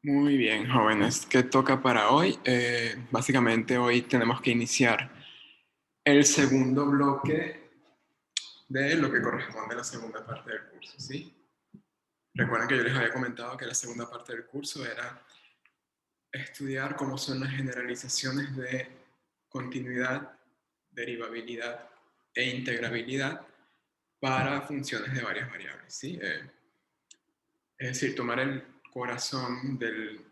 Muy bien, jóvenes. ¿Qué toca para hoy? Básicamente hoy tenemos que iniciar el segundo bloque de lo que corresponde a la segunda parte del curso, ¿sí? Recuerden que yo les había comentado que la segunda parte del curso era estudiar cómo son las generalizaciones de continuidad, derivabilidad e integrabilidad para funciones de varias variables, ¿sí? Es decir, tomar el corazón del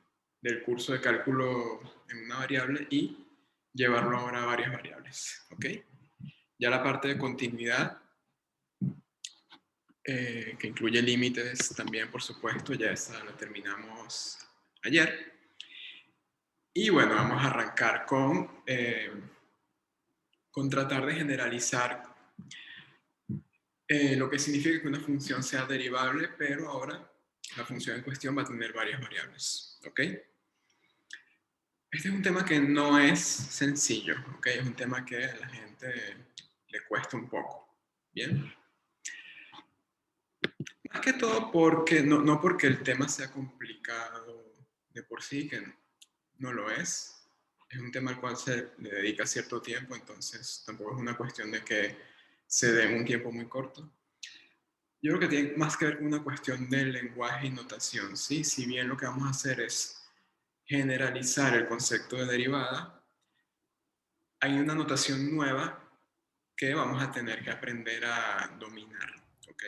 curso de cálculo en una variable y llevarlo ahora a varias variables, ¿ok? Ya la parte de continuidad, que incluye límites también, por supuesto, ya esa la terminamos ayer. Y bueno, vamos a arrancar con tratar de generalizar lo que significa que una función sea derivable, pero ahora la función en cuestión va a tener varias variables, ¿ok? Este es un tema que no es sencillo, ¿ok? Es un tema que a la gente le cuesta un poco, ¿bien? Más que todo porque, no porque el tema sea complicado de por sí, que no lo es un tema al cual se le dedica cierto tiempo, entonces tampoco es una cuestión de que se dé en un tiempo muy corto. Yo creo que tiene más que ver con una cuestión de lenguaje y notación, ¿sí? Si bien lo que vamos a hacer es generalizar el concepto de derivada, hay una notación nueva que vamos a tener que aprender a dominar, ¿ok?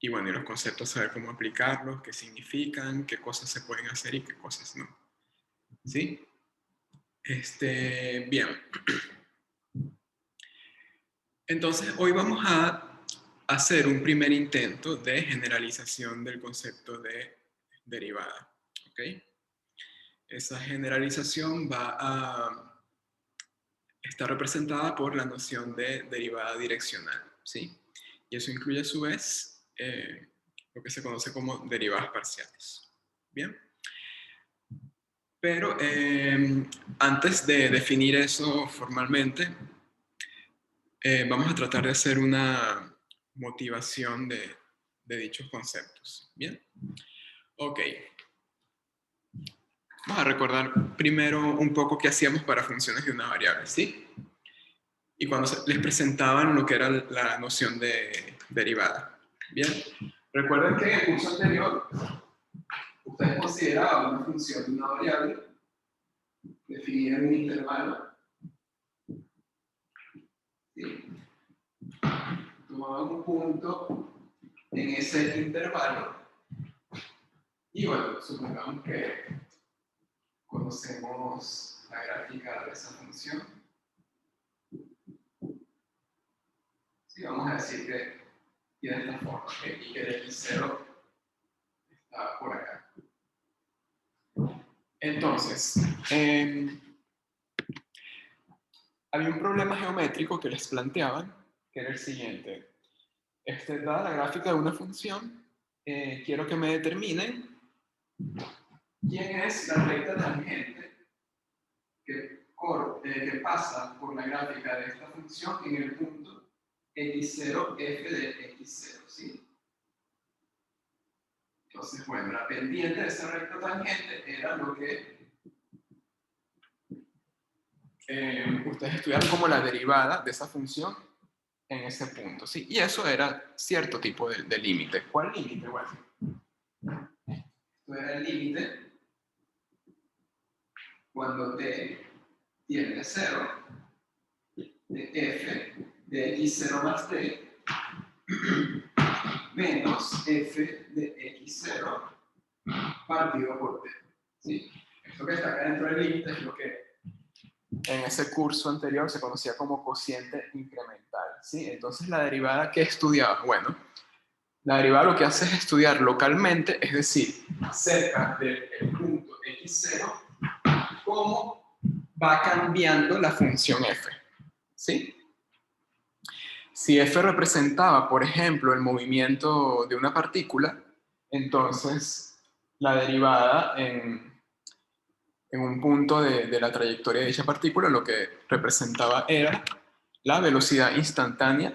Y bueno, y los conceptos, saber cómo aplicarlos, qué significan, qué cosas se pueden hacer y qué cosas no, ¿sí? Bien. Entonces, hoy vamos a hacer un primer intento de generalización del concepto de derivada, ¿ok? Esa generalización va a estar representada por la noción de derivada direccional, ¿sí? Y eso incluye a su vez lo que se conoce como derivadas parciales. Bien. Pero antes de definir eso formalmente, vamos a tratar de hacer una motivación de dichos conceptos. Bien. Ok. Vamos a recordar primero un poco qué hacíamos para funciones de una variable, ¿sí? Y cuando les presentaban lo que era la noción de derivada. Bien, recuerden que en el curso anterior ustedes consideraban una función de una variable definida en un intervalo. ¿Sí? Tomaban un punto en ese intervalo y bueno, supongamos que conocemos la gráfica de esa función. Sí, vamos a decir que tiene esta forma, ¿okay? Y que el x0 está por acá. Entonces, había un problema geométrico que les planteaban, que era el siguiente. Dada la gráfica de una función, quiero que me determinen quién es la recta tangente que pasa por la gráfica de esta función en el punto x0, f de x0, ¿sí? Entonces, bueno, la pendiente de esa recta tangente era lo que ustedes estudiaron como la derivada de esa función en ese punto, ¿sí? Y eso era cierto tipo de límite. ¿Cuál límite? Bueno, esto era el límite cuando t tiende a 0 de f de x0 más t menos f de x0 partido por t, ¿sí? Esto que está acá dentro del límite es lo que en ese curso anterior se conocía como cociente incremental, ¿sí? Entonces, ¿la derivada qué estudiaba? Bueno, la derivada lo que hace es estudiar localmente, es decir, cerca del punto x0, cómo va cambiando la función f, ¿sí? Si f representaba, por ejemplo, el movimiento de una partícula, entonces la derivada en un punto de la trayectoria de dicha partícula lo que representaba era la velocidad instantánea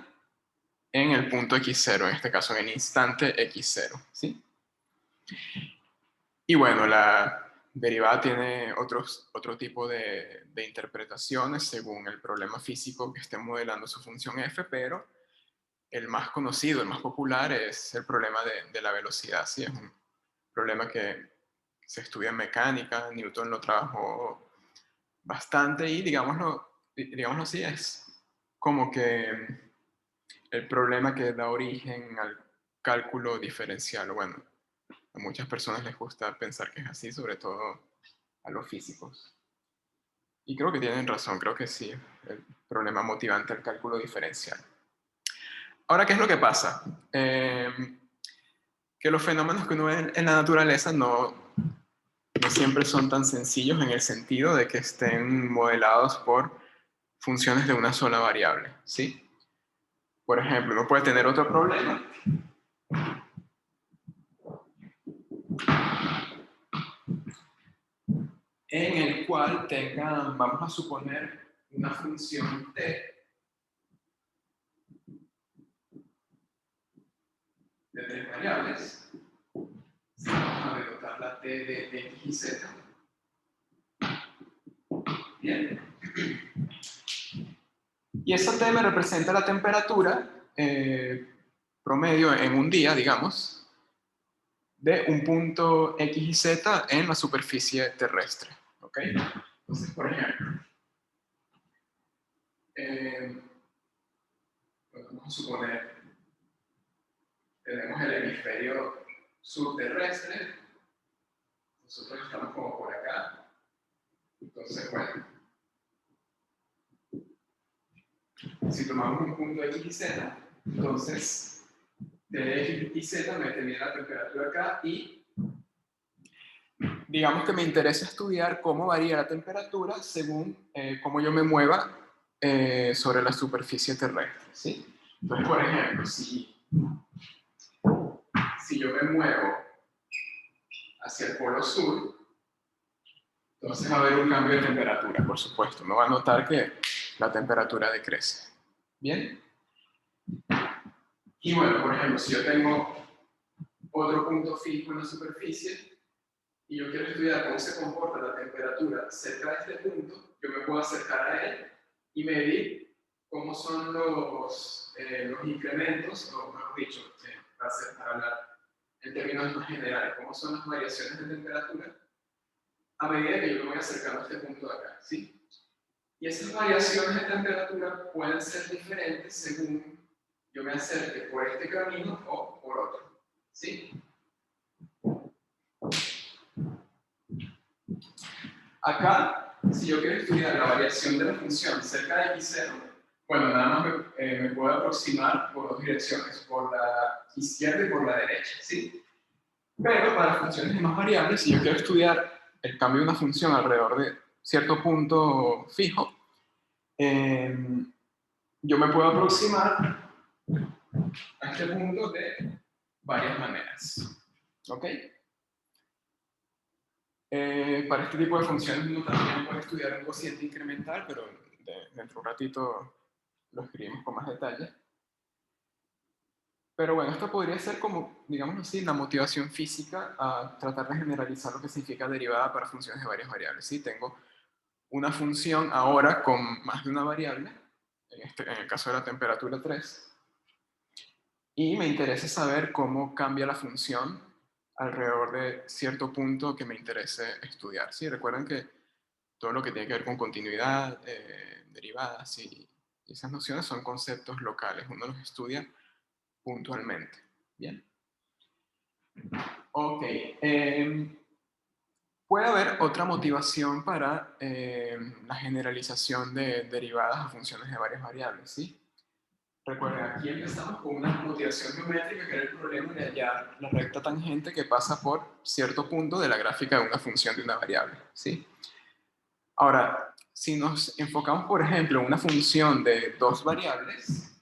en el punto x0, en este caso en el instante x0, ¿sí? Y bueno, la derivada tiene otro tipo de interpretaciones según el problema físico que esté modelando su función f, pero el más conocido, el más popular es el problema de la velocidad. ¿Sí? Es un problema que se estudia en mecánica, Newton lo trabajó bastante y digámoslo así, es como que el problema que da origen al cálculo diferencial. Bueno, a muchas personas les gusta pensar que es así, sobre todo a los físicos. Y creo que tienen razón, creo que sí, el problema motivante al cálculo diferencial. Ahora, ¿qué es lo que pasa? Que los fenómenos que uno ve en la naturaleza no siempre son tan sencillos en el sentido de que estén modelados por funciones de una sola variable, ¿sí? Por ejemplo, uno puede tener otro problema en el cual tengan, vamos a suponer, una función t de 3 variables. Si vamos a denotar la t de x y z. Bien. Y esa t me representa la temperatura promedio en un día, digamos, de un punto x y z en la superficie terrestre. ¿Ok? Entonces, por ejemplo, vamos a suponer tenemos el hemisferio subterrestre, nosotros estamos como por acá, entonces bueno, si tomamos un punto x y z, entonces de x y z me determina la temperatura acá y digamos que me interesa estudiar cómo varía la temperatura según cómo yo me mueva sobre la superficie terrestre, ¿sí? Entonces, por ejemplo, si yo me muevo hacia el polo sur, entonces va a haber un cambio de temperatura, por supuesto. Uno va a notar que la temperatura decrece. ¿Bien? Y bueno, por ejemplo, si yo tengo otro punto fijo en la superficie y yo quiero estudiar cómo se comporta la temperatura cerca de este punto, yo me puedo acercar a él y medir cómo son los incrementos, o mejor dicho, para hablar en términos más generales, cómo son las variaciones de temperatura a medida que yo me voy acercando a este punto de acá, ¿sí? Y esas variaciones de temperatura pueden ser diferentes según yo me acerque por este camino o por otro, ¿sí? Acá, si yo quiero estudiar la variación de la función cerca de x0, bueno, nada más me puedo aproximar por dos direcciones, por la izquierda y por la derecha, ¿sí? Pero para funciones de más variables, si yo quiero estudiar el cambio de una función alrededor de cierto punto fijo, yo me puedo aproximar a este punto de varias maneras. ¿Ok? Para este tipo de funciones uno también puede estudiar un cociente incremental, pero dentro de un ratito lo escribimos con más detalle. Pero bueno, esto podría ser como, digamos así, la motivación física a tratar de generalizar lo que significa derivada para funciones de varias variables. ¿Sí? Tengo una función ahora con más de una variable, en el caso de la temperatura 3, y me interesa saber cómo cambia la función alrededor de cierto punto que me interese estudiar. ¿Sí? Recuerden que todo lo que tiene que ver con continuidad, derivadas y esas nociones son conceptos locales, uno los estudia puntualmente. Bien. Ok. Puede haber otra motivación para la generalización de derivadas a funciones de varias variables, ¿sí? Recuerden, aquí empezamos con una motivación geométrica, que era el problema de hallar la recta tangente que pasa por cierto punto de la gráfica de una función de una variable, ¿sí? Ahora, si nos enfocamos, por ejemplo, en una función de dos variables,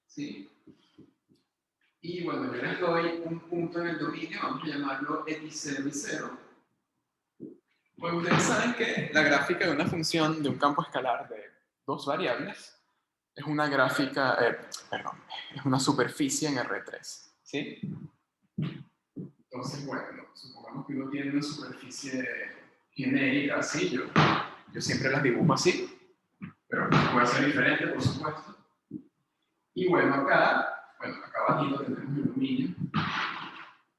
¿sí? Y bueno, yo les doy un punto en el dominio, vamos a llamarlo x0 y 0. Pues ustedes saben que la gráfica de una función de un campo escalar de dos variables es una gráfica, perdón, es una superficie en R3, ¿sí? Entonces, bueno, supongamos que uno tiene una superficie genérica, así, yo siempre las dibujo así, pero puede ser diferente, por supuesto. Y bueno, acá abajito tenemos el dominio.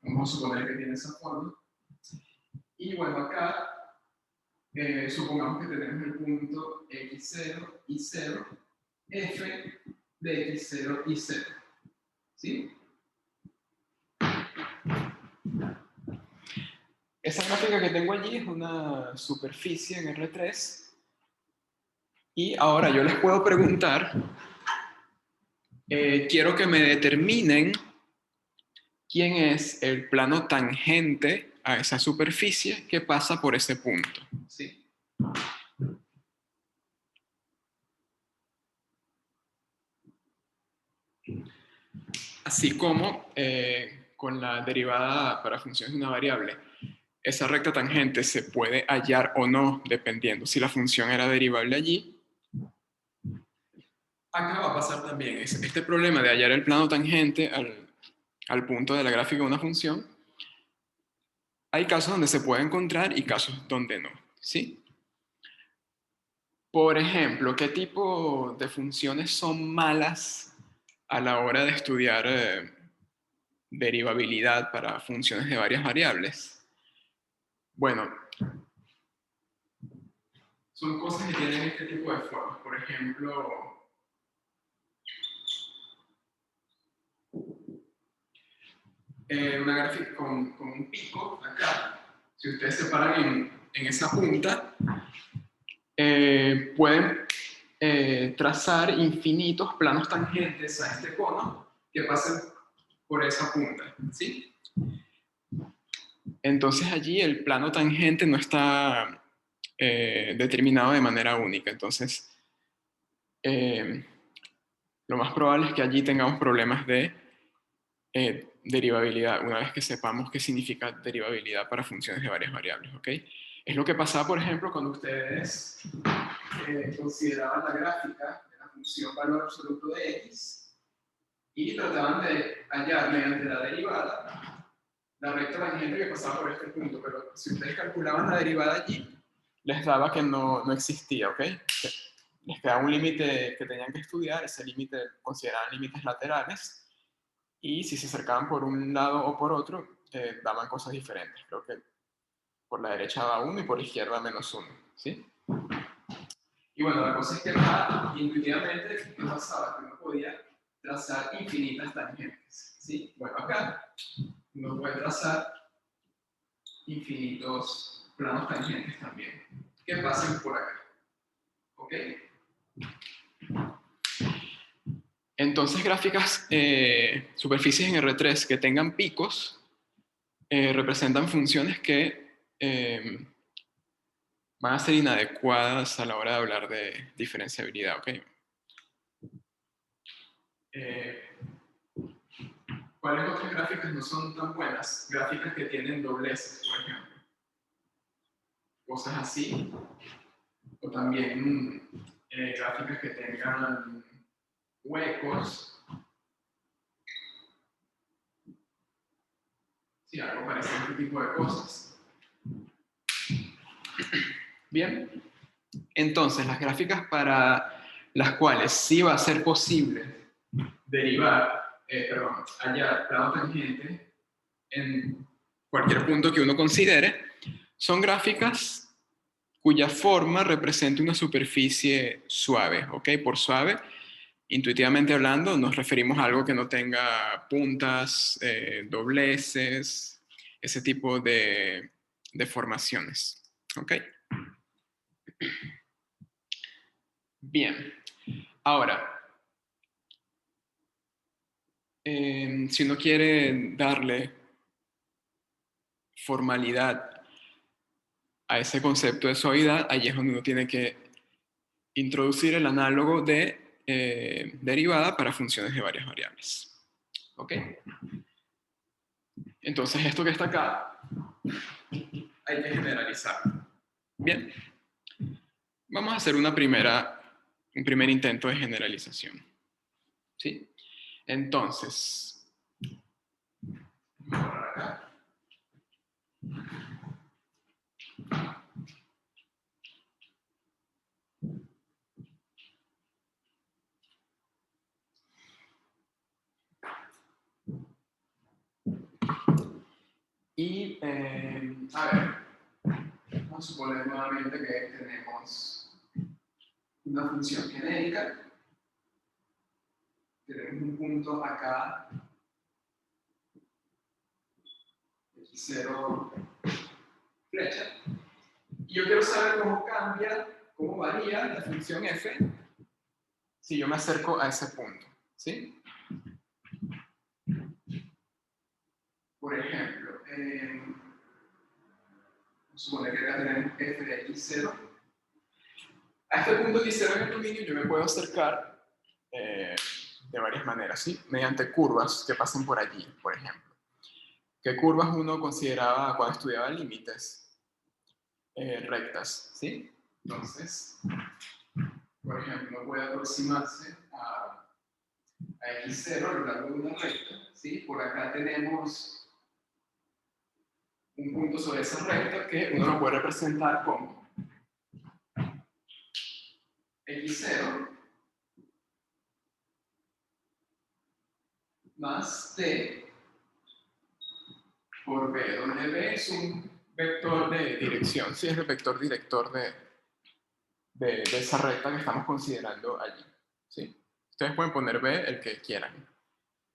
Vamos a suponer que tiene esa forma. Y bueno, acá supongamos que tenemos el punto x0 y 0, f de x0 y 0. ¿Sí? Esa gráfica que tengo allí es una superficie en R3. Y ahora yo les puedo preguntar, quiero que me determinen quién es el plano tangente a esa superficie que pasa por ese punto. ¿Sí? Así como con la derivada para funciones de una variable, esa recta tangente se puede hallar o no dependiendo si la función era derivable allí. Acá va a pasar también este problema de hallar el plano tangente al punto de la gráfica de una función. Hay casos donde se puede encontrar y casos donde no, ¿sí? Por ejemplo, ¿qué tipo de funciones son malas a la hora de estudiar derivabilidad para funciones de varias variables? Bueno, son cosas que tienen este tipo de formas. Por ejemplo, una gráfica con un pico acá. Si ustedes se paran en esa punta, pueden trazar infinitos planos tangentes a este cono que pasen por esa punta, ¿sí? Entonces allí el plano tangente no está determinado de manera única. Entonces, lo más probable es que allí tengamos problemas de derivabilidad, una vez que sepamos qué significa derivabilidad para funciones de varias variables, ¿ok? Es lo que pasaba, por ejemplo, cuando ustedes consideraban la gráfica de la función valor absoluto de x y trataban de hallar mediante la derivada la recta tangente que pasaba por este punto, pero si ustedes calculaban la derivada allí, les daba que no existía, ¿ok? Les quedaba un límite que tenían que estudiar, ese límite consideraban límites laterales, y si se acercaban por un lado o por otro, daban cosas diferentes. Creo que por la derecha daba 1 y por la izquierda -1, ¿sí? Y bueno, la cosa es que acá, intuitivamente, ¿qué pasaba? Que uno podía trazar infinitas tangentes, ¿sí? Bueno, acá uno puede trazar infinitos planos tangentes también, que pasen por acá, ¿ok? Entonces, gráficas, superficies en R3 que tengan picos, representan funciones que van a ser inadecuadas a la hora de hablar de diferenciabilidad, ¿ok? ¿Cuáles otras gráficas no son tan buenas? Gráficas que tienen dobleces, por ejemplo. Cosas así. O también gráficas que tengan huecos. Sí, algo parecido a este tipo de cosas. Bien. Entonces, las gráficas para las cuales sí va a ser posible derivar, hallar plano tangente en cualquier punto que uno considere, son gráficas cuya forma representa una superficie suave, ¿ok? Por suave, intuitivamente hablando, nos referimos a algo que no tenga puntas, dobleces, ese tipo de formaciones, ¿ok? Bien, ahora, si uno quiere darle formalidad a ese concepto de suavidad, ahí es donde uno tiene que introducir el análogo de derivada para funciones de varias variables. ¿Ok? Entonces, esto que está acá, hay que generalizar. Bien. Vamos a hacer una primera un primer intento de generalización. ¿Sí? Entonces, y, a ver, vamos a suponer nuevamente que tenemos una función genérica. Tenemos un punto acá, x0 flecha. Y yo quiero saber cómo cambia, cómo varía la función f si yo me acerco a ese punto. ¿Sí? Por ejemplo, supone que acá tenemos f de x0. A este punto x0 en el dominio yo me puedo acercar de varias maneras, ¿sí? Mediante curvas que pasen por allí, por ejemplo. ¿Qué curvas uno consideraba cuando estudiaba límites? Rectas, ¿sí? Entonces, por ejemplo, uno puede aproximarse a x0 a lo largo de una recta, ¿sí? Por acá tenemos un punto sobre esa recta que uno lo puede representar como x0 más t por b, donde b es un vector de dirección, ¿sí? Es el vector director de esa recta que estamos considerando allí, ¿sí? Ustedes pueden poner b el que quieran.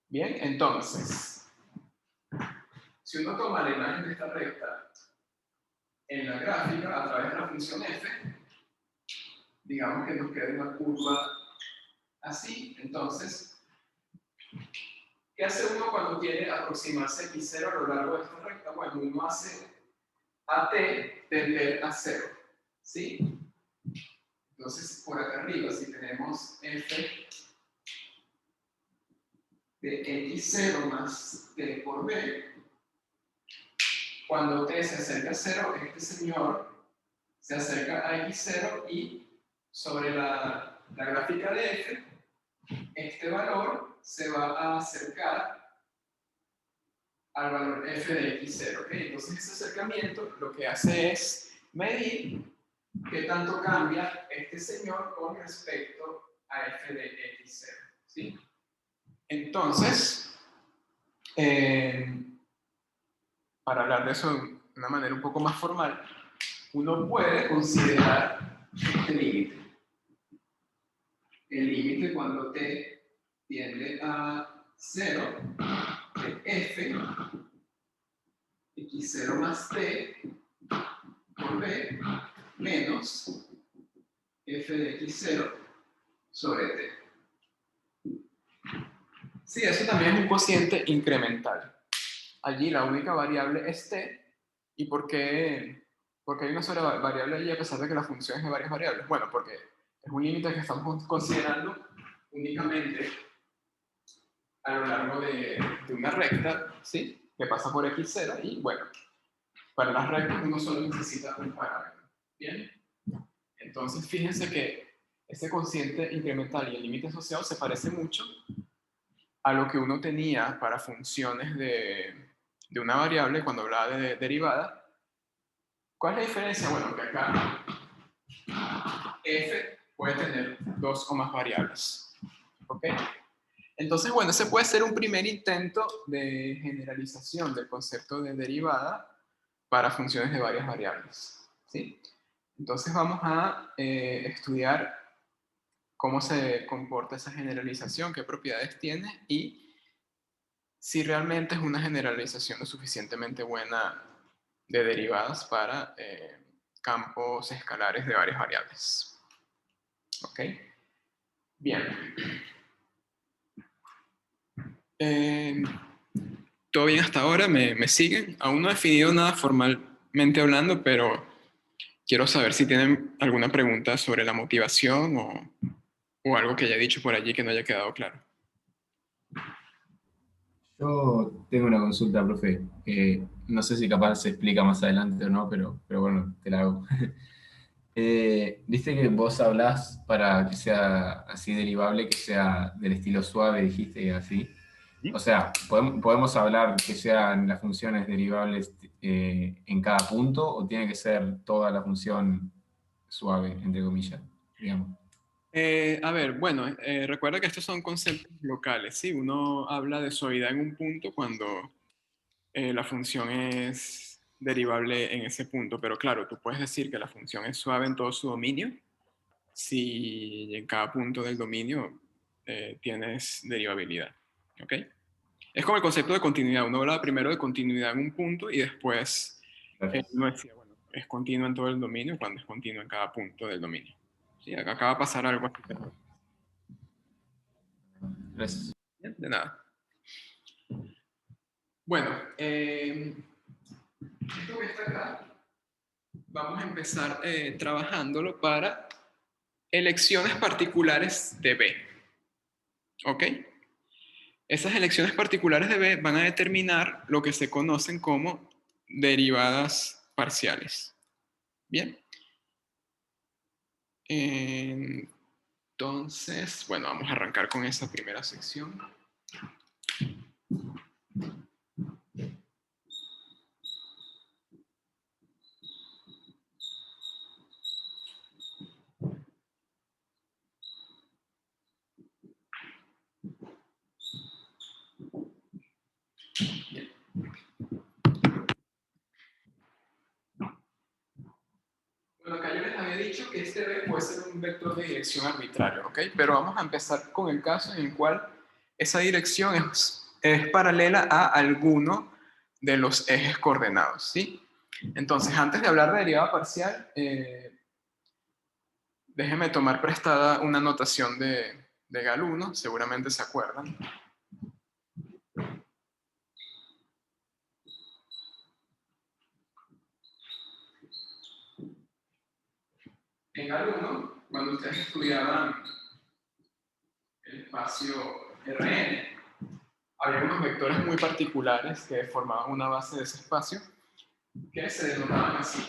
Bien, entonces, si uno toma la imagen de esta recta en la gráfica a través de la función f, digamos que nos queda una curva así, entonces, ¿qué hace uno cuando quiere aproximarse a x0 a lo largo de esta recta? Bueno, uno hace a t tender a 0, ¿sí? Entonces, por acá arriba, si tenemos f de x0 más t por b, cuando t se acerca a 0, este señor se acerca a x0 y sobre la gráfica de f, este valor se va a acercar al valor f de x0, ¿ok? Entonces ese acercamiento lo que hace es medir qué tanto cambia este señor con respecto a f de x0, ¿sí? Entonces, para hablar de eso de una manera un poco más formal, uno puede considerar este límite. El límite cuando t tiende a 0 de f x0 más t por b menos f de x0 sobre t. Sí, eso también es un cociente incremental. Allí la única variable es t. ¿Y por qué hay una sola variable allí a pesar de que la función es de varias variables? Bueno, porque es un límite que estamos considerando únicamente a lo largo de una recta, ¿sí? Que pasa por x0 y, bueno, para las rectas uno solo necesita un parámetro. ¿Bien? Entonces, fíjense que ese cociente incremental y el límite asociado se parece mucho a lo que uno tenía para funciones de una variable cuando hablaba de derivada. ¿Cuál es la diferencia? Bueno, que acá f puede tener dos o más variables. ¿Ok? Entonces, bueno, ese puede ser un primer intento de generalización del concepto de derivada para funciones de varias variables. ¿Sí? Entonces vamos a estudiar cómo se comporta esa generalización, qué propiedades tiene y si realmente es una generalización lo suficientemente buena de derivadas para campos escalares de varias variables. ¿Ok? Bien. Todo bien hasta ahora, ¿me siguen? Aún no he definido nada formalmente hablando, pero quiero saber si tienen alguna pregunta sobre la motivación o algo que haya dicho por allí que no haya quedado claro. Yo tengo una consulta, profe. No sé si capaz se explica más adelante o no, pero bueno, te la hago. Viste que vos hablás para que sea así derivable, que sea del estilo suave, dijiste así. O ¿Sí? sea, ¿podemos hablar que sean las funciones derivables en cada punto o tiene que ser toda la función suave, entre comillas, digamos? A ver, bueno, recuerda que estos son conceptos locales, ¿sí? Uno habla de suavidad en un punto cuando la función es derivable en ese punto, pero claro, tú puedes decir que la función es suave en todo su dominio si en cada punto del dominio tienes derivabilidad, ¿ok? Es como el concepto de continuidad. Uno habla primero de continuidad en un punto y después uno decía, bueno, es continuo en todo el dominio cuando es continuo en cada punto del dominio. Sí, acá va a pasar algo así. Gracias. Bien, de nada. Bueno, esto que está acá, vamos a empezar trabajándolo para elecciones particulares de B. ¿Ok? Esas elecciones particulares de B van a determinar lo que se conocen como derivadas parciales. Bien. Entonces, bueno, vamos a arrancar con esa primera sección. Bien. Bueno, acá yo les había dicho que este B puede ser un vector de dirección arbitrario, ¿ok? Pero vamos a empezar con el caso en el cual esa dirección es paralela a alguno de los ejes coordenados, ¿sí? Entonces, antes de hablar de derivada parcial, déjenme tomar prestada una notación de Galuno, seguramente se acuerdan. En Galuno, cuando ustedes estudiaban el espacio Rn, había unos vectores muy particulares que formaban una base de ese espacio que se denotaban así.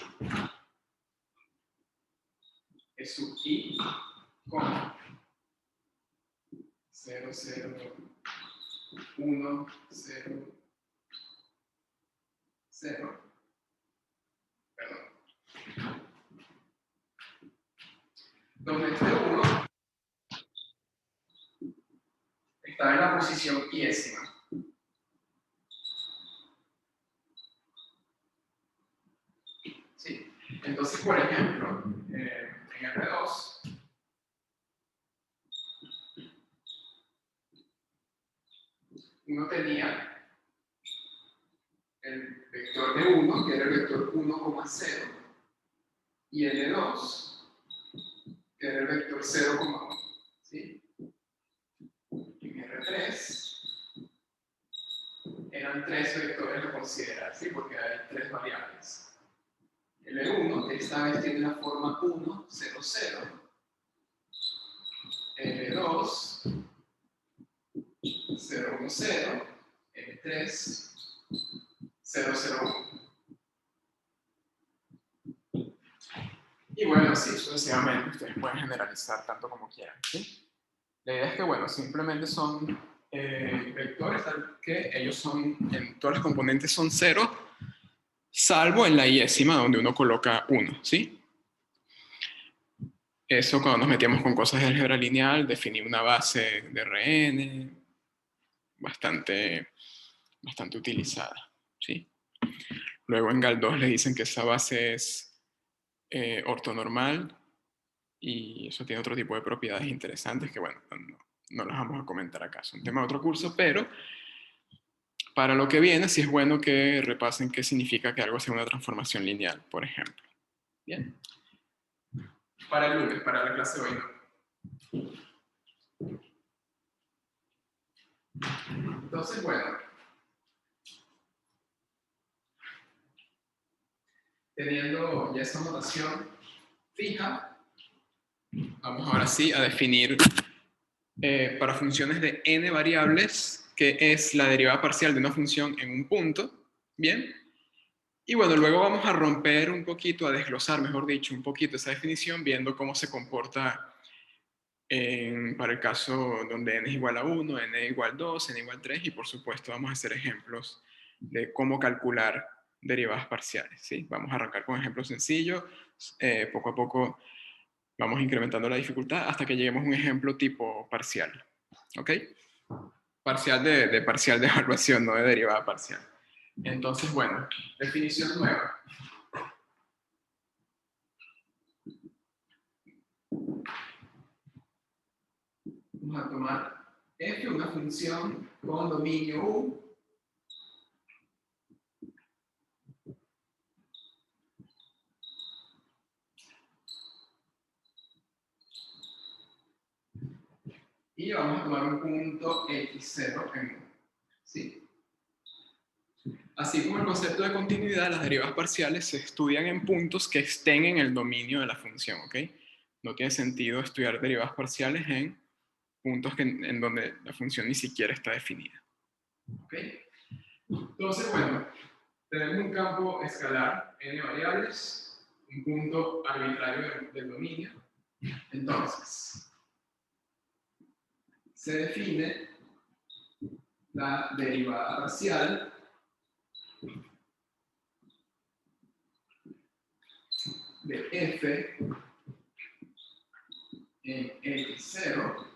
E sub i, 0, 0, 1, 0, 0, perdón, donde este 1 está en la posición iésima. ¿Sí? Entonces, por ejemplo, en R2, uno tenía el vector de 1, que era el vector 1,0, y el de 2, que era el vector 0,1. ¿Sí? En R3 eran tres vectores a considerar, ¿sí? Porque hay tres variables. El E1, que esta vez tiene la forma 1, 0, 0. El E2, 0, 1, 0. El E3, 0, 0, 1. Y bueno, así sucesivamente ustedes pueden generalizar tanto como quieran, ¿sí? La idea es que, bueno, simplemente son vectores que ellos son, en todas las componentes son 0, salvo en la iésima donde uno coloca 1, ¿sí? Eso cuando nos metíamos con cosas de álgebra lineal, definir una base de Rn, bastante utilizada, ¿sí? Luego en GAL2 le dicen que esa base es ortonormal y eso tiene otro tipo de propiedades interesantes que, bueno, no las vamos a comentar acá. Es un tema de otro curso, pero para lo que viene sí es bueno que repasen qué significa que algo sea una transformación lineal, por ejemplo. Bien. Para el lunes, para la clase de hoy no. Entonces, bueno, teniendo ya esa notación fija, vamos ahora sí a definir para funciones de n variables, que es la derivada parcial de una función en un punto, ¿bien? Y bueno, luego vamos a romper un poquito, a desglosar, mejor dicho, un poquito esa definición, viendo cómo se comporta para el caso donde n es igual a 1, n es igual a 2, n igual a 3, y por supuesto vamos a hacer ejemplos de cómo calcular derivadas parciales, ¿sí? Vamos a arrancar con ejemplos sencillos, poco a poco vamos incrementando la dificultad hasta que lleguemos a un ejemplo tipo parcial, ¿ok? Parcial de parcial de evaluación, no de derivada parcial. Entonces, bueno, definición nueva. Vamos a tomar f, una función con dominio U, y vamos a tomar un punto x0 en U, ¿sí? Así como el concepto de continuidad, las derivadas parciales se estudian en puntos que estén en el dominio de la función, ¿ok? No tiene sentido estudiar derivadas parciales en puntos en donde la función ni siquiera está definida, ¿ok? Entonces, bueno, tenemos un campo escalar, n variables, un punto arbitrario del dominio. Entonces, se define la derivada parcial de f en x0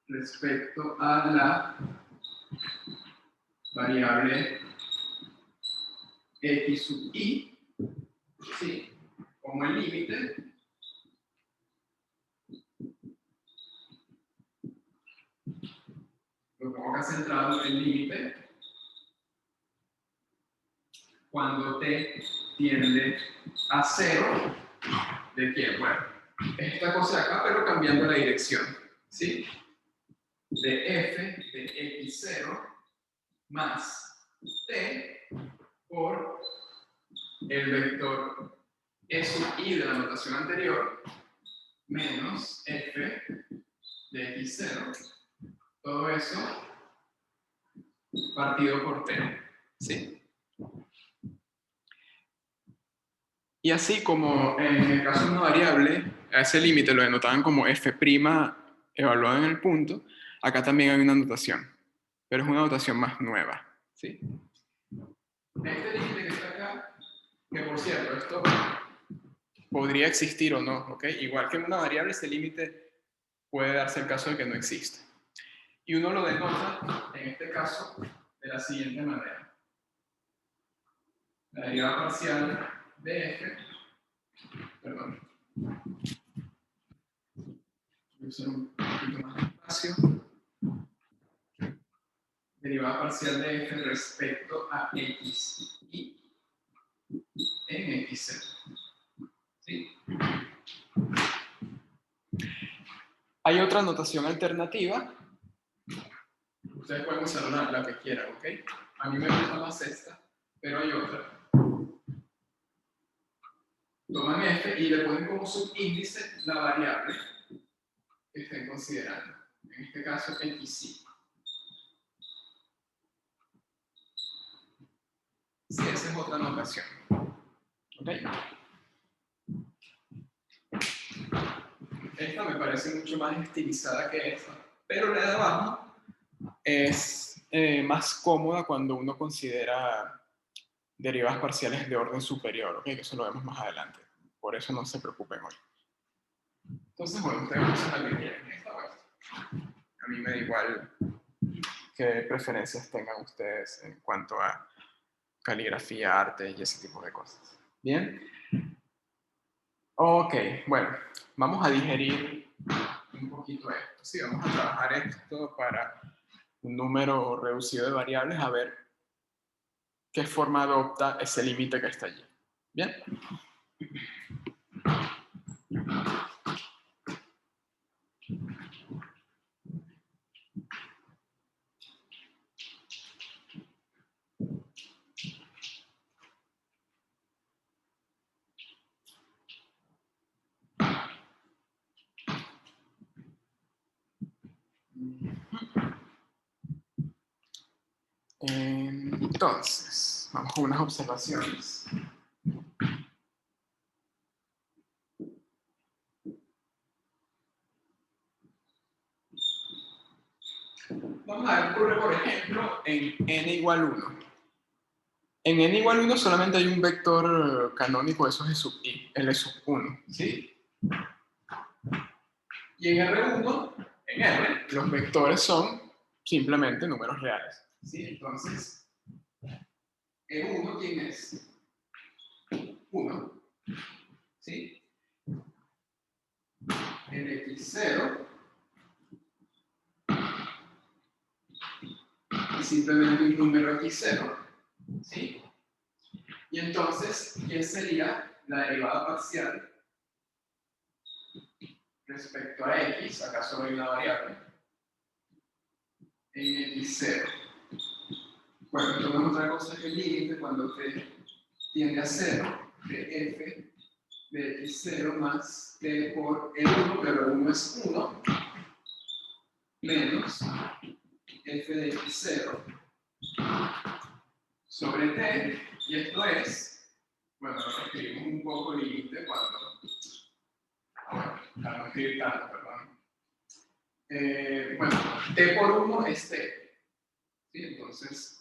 respecto a la variable x sub i, ¿sí? Como el límite lo pongo acá centrado, el límite cuando t tiende a 0, ¿de quién? Bueno, esta cosa de acá, pero cambiando la dirección, ¿sí? De f de x0 más t por el vector e sub i de la notación anterior menos f de x0, todo eso partido por t, ¿sí? Y así como en el caso de una variable, a ese límite lo denotaban como f' evaluado en el punto, acá también hay una notación, pero es una notación más nueva, ¿sí? Este límite que está acá, que por cierto, esto podría existir o no, ¿ok? Igual que en una variable, este límite puede darse el caso de que no exista. Y uno lo denota, en este caso, de la siguiente manera. La derivada parcial de f, perdón, voy a usar un poquito más de espacio. Derivada parcial de f respecto a x y en x0. ¿Sí? Hay otra notación alternativa. Ustedes pueden usar la que quieran, ¿ok? A mí me gusta más esta, pero hay otra. Toman f y le ponen como subíndice la variable que estén considerando. En este caso, xy. Sí, esa es otra notación. ¿Ok? Esta me parece mucho más estilizada que esta, pero la de abajo es más cómoda cuando uno considera derivadas parciales de orden superior, ¿ok? Que eso lo vemos más adelante. Por eso no se preocupen hoy. Entonces, bueno, ustedes usan la que quieren, esta o esta. A mí me da igual qué preferencias tengan ustedes en cuanto a caligrafía, arte y ese tipo de cosas. ¿Bien? Ok, bueno, vamos a digerir un poquito esto. Sí, vamos a trabajar esto para un número reducido de variables, a ver qué forma adopta ese límite que está allí. ¿Bien? Entonces, vamos con unas observaciones. Vamos a ver qué ocurre, por ejemplo, en n igual 1. En n igual 1 solamente hay un vector canónico, eso es el sub i, el sub 1, ¿sí? Y en R1, en R, los vectores son simplemente números reales, ¿sí? Entonces, E1, ¿quién es? 1, ¿sí? El x0 es simplemente un número x0, ¿sí? Y entonces, ¿qué sería la derivada parcial respecto a x? Acá solo hay una variable. En x0. Bueno, esto no es otra cosa que el límite cuando t tiende a 0 de f de x0 más t por e1, pero 1 es 1, menos f de x0 sobre t, y esto es, bueno, lo escribimos un poco el límite cuando, bueno, para no escribir tanto, perdón. Bueno, t por 1 es t, ¿sí? Entonces,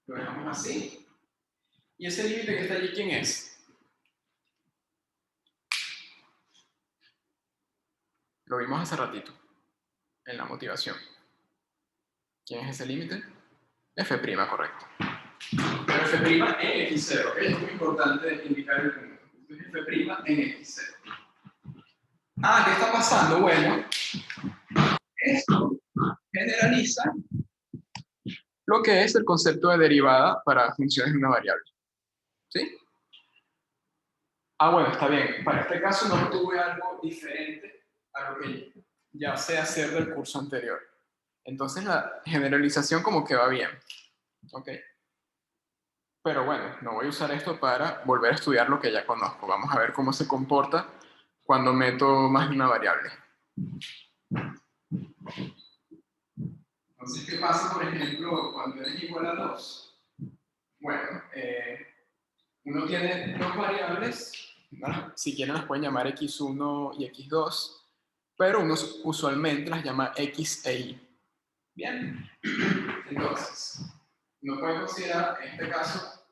lo dejamos así. ¿Y ese límite que está allí, quién es? Lo vimos hace ratito, en la motivación. ¿Quién es ese límite? F', correcto. Pero F' en x0, ¿ok? Es muy importante indicar el punto. F' en x0. Ah, ¿qué está pasando? Bueno, esto generaliza lo que es el concepto de derivada para funciones de una variable. ¿Sí? Ah, bueno, está bien. Para este caso no tuve algo diferente a lo que ya sé hacer del curso anterior. Entonces la generalización como que va bien. ¿Ok? Pero bueno, no voy a usar esto para volver a estudiar lo que ya conozco. Vamos a ver cómo se comporta cuando meto más de una variable. Entonces, ¿qué pasa, por ejemplo, cuando n es igual a 2? Bueno, uno tiene dos variables, ¿no? Si quieren las pueden llamar x1 y x2, pero uno usualmente las llama x e y. Bien, entonces, uno puede considerar en este caso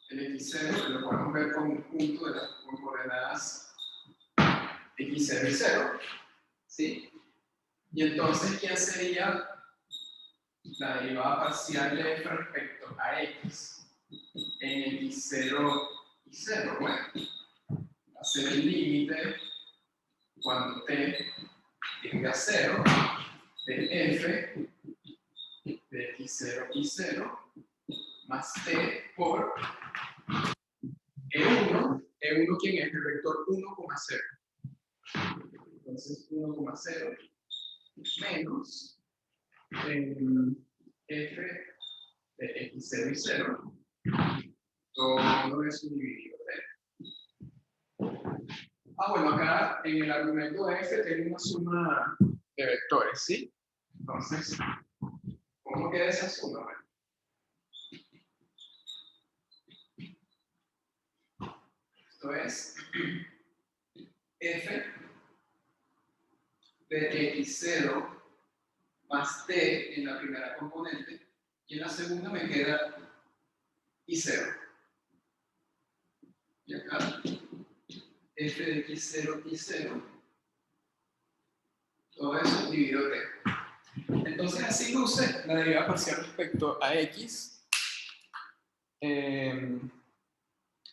el x0, que lo podemos ver como un punto de las coordenadas x0 y 0, ¿sí? Y entonces, ¿quién sería la derivada parcial de f respecto a x en x0 y 0? Bueno, va a ser el límite cuando t tiende a 0 de f de x0 y 0 más t por e1. E1, ¿quién es? El vector 1,0. Entonces, 1,0 menos f de x0 y 0. Todo eso dividido t. Ah, bueno, acá en el argumento de f tengo una suma de vectores, ¿sí? Entonces, ¿cómo queda esa suma? Bueno, esto es f de x0 más t en la primera componente, y en la segunda me queda y0. Y acá, f de x0 y 0, todo eso dividido t. Entonces así luce la derivada parcial respecto a x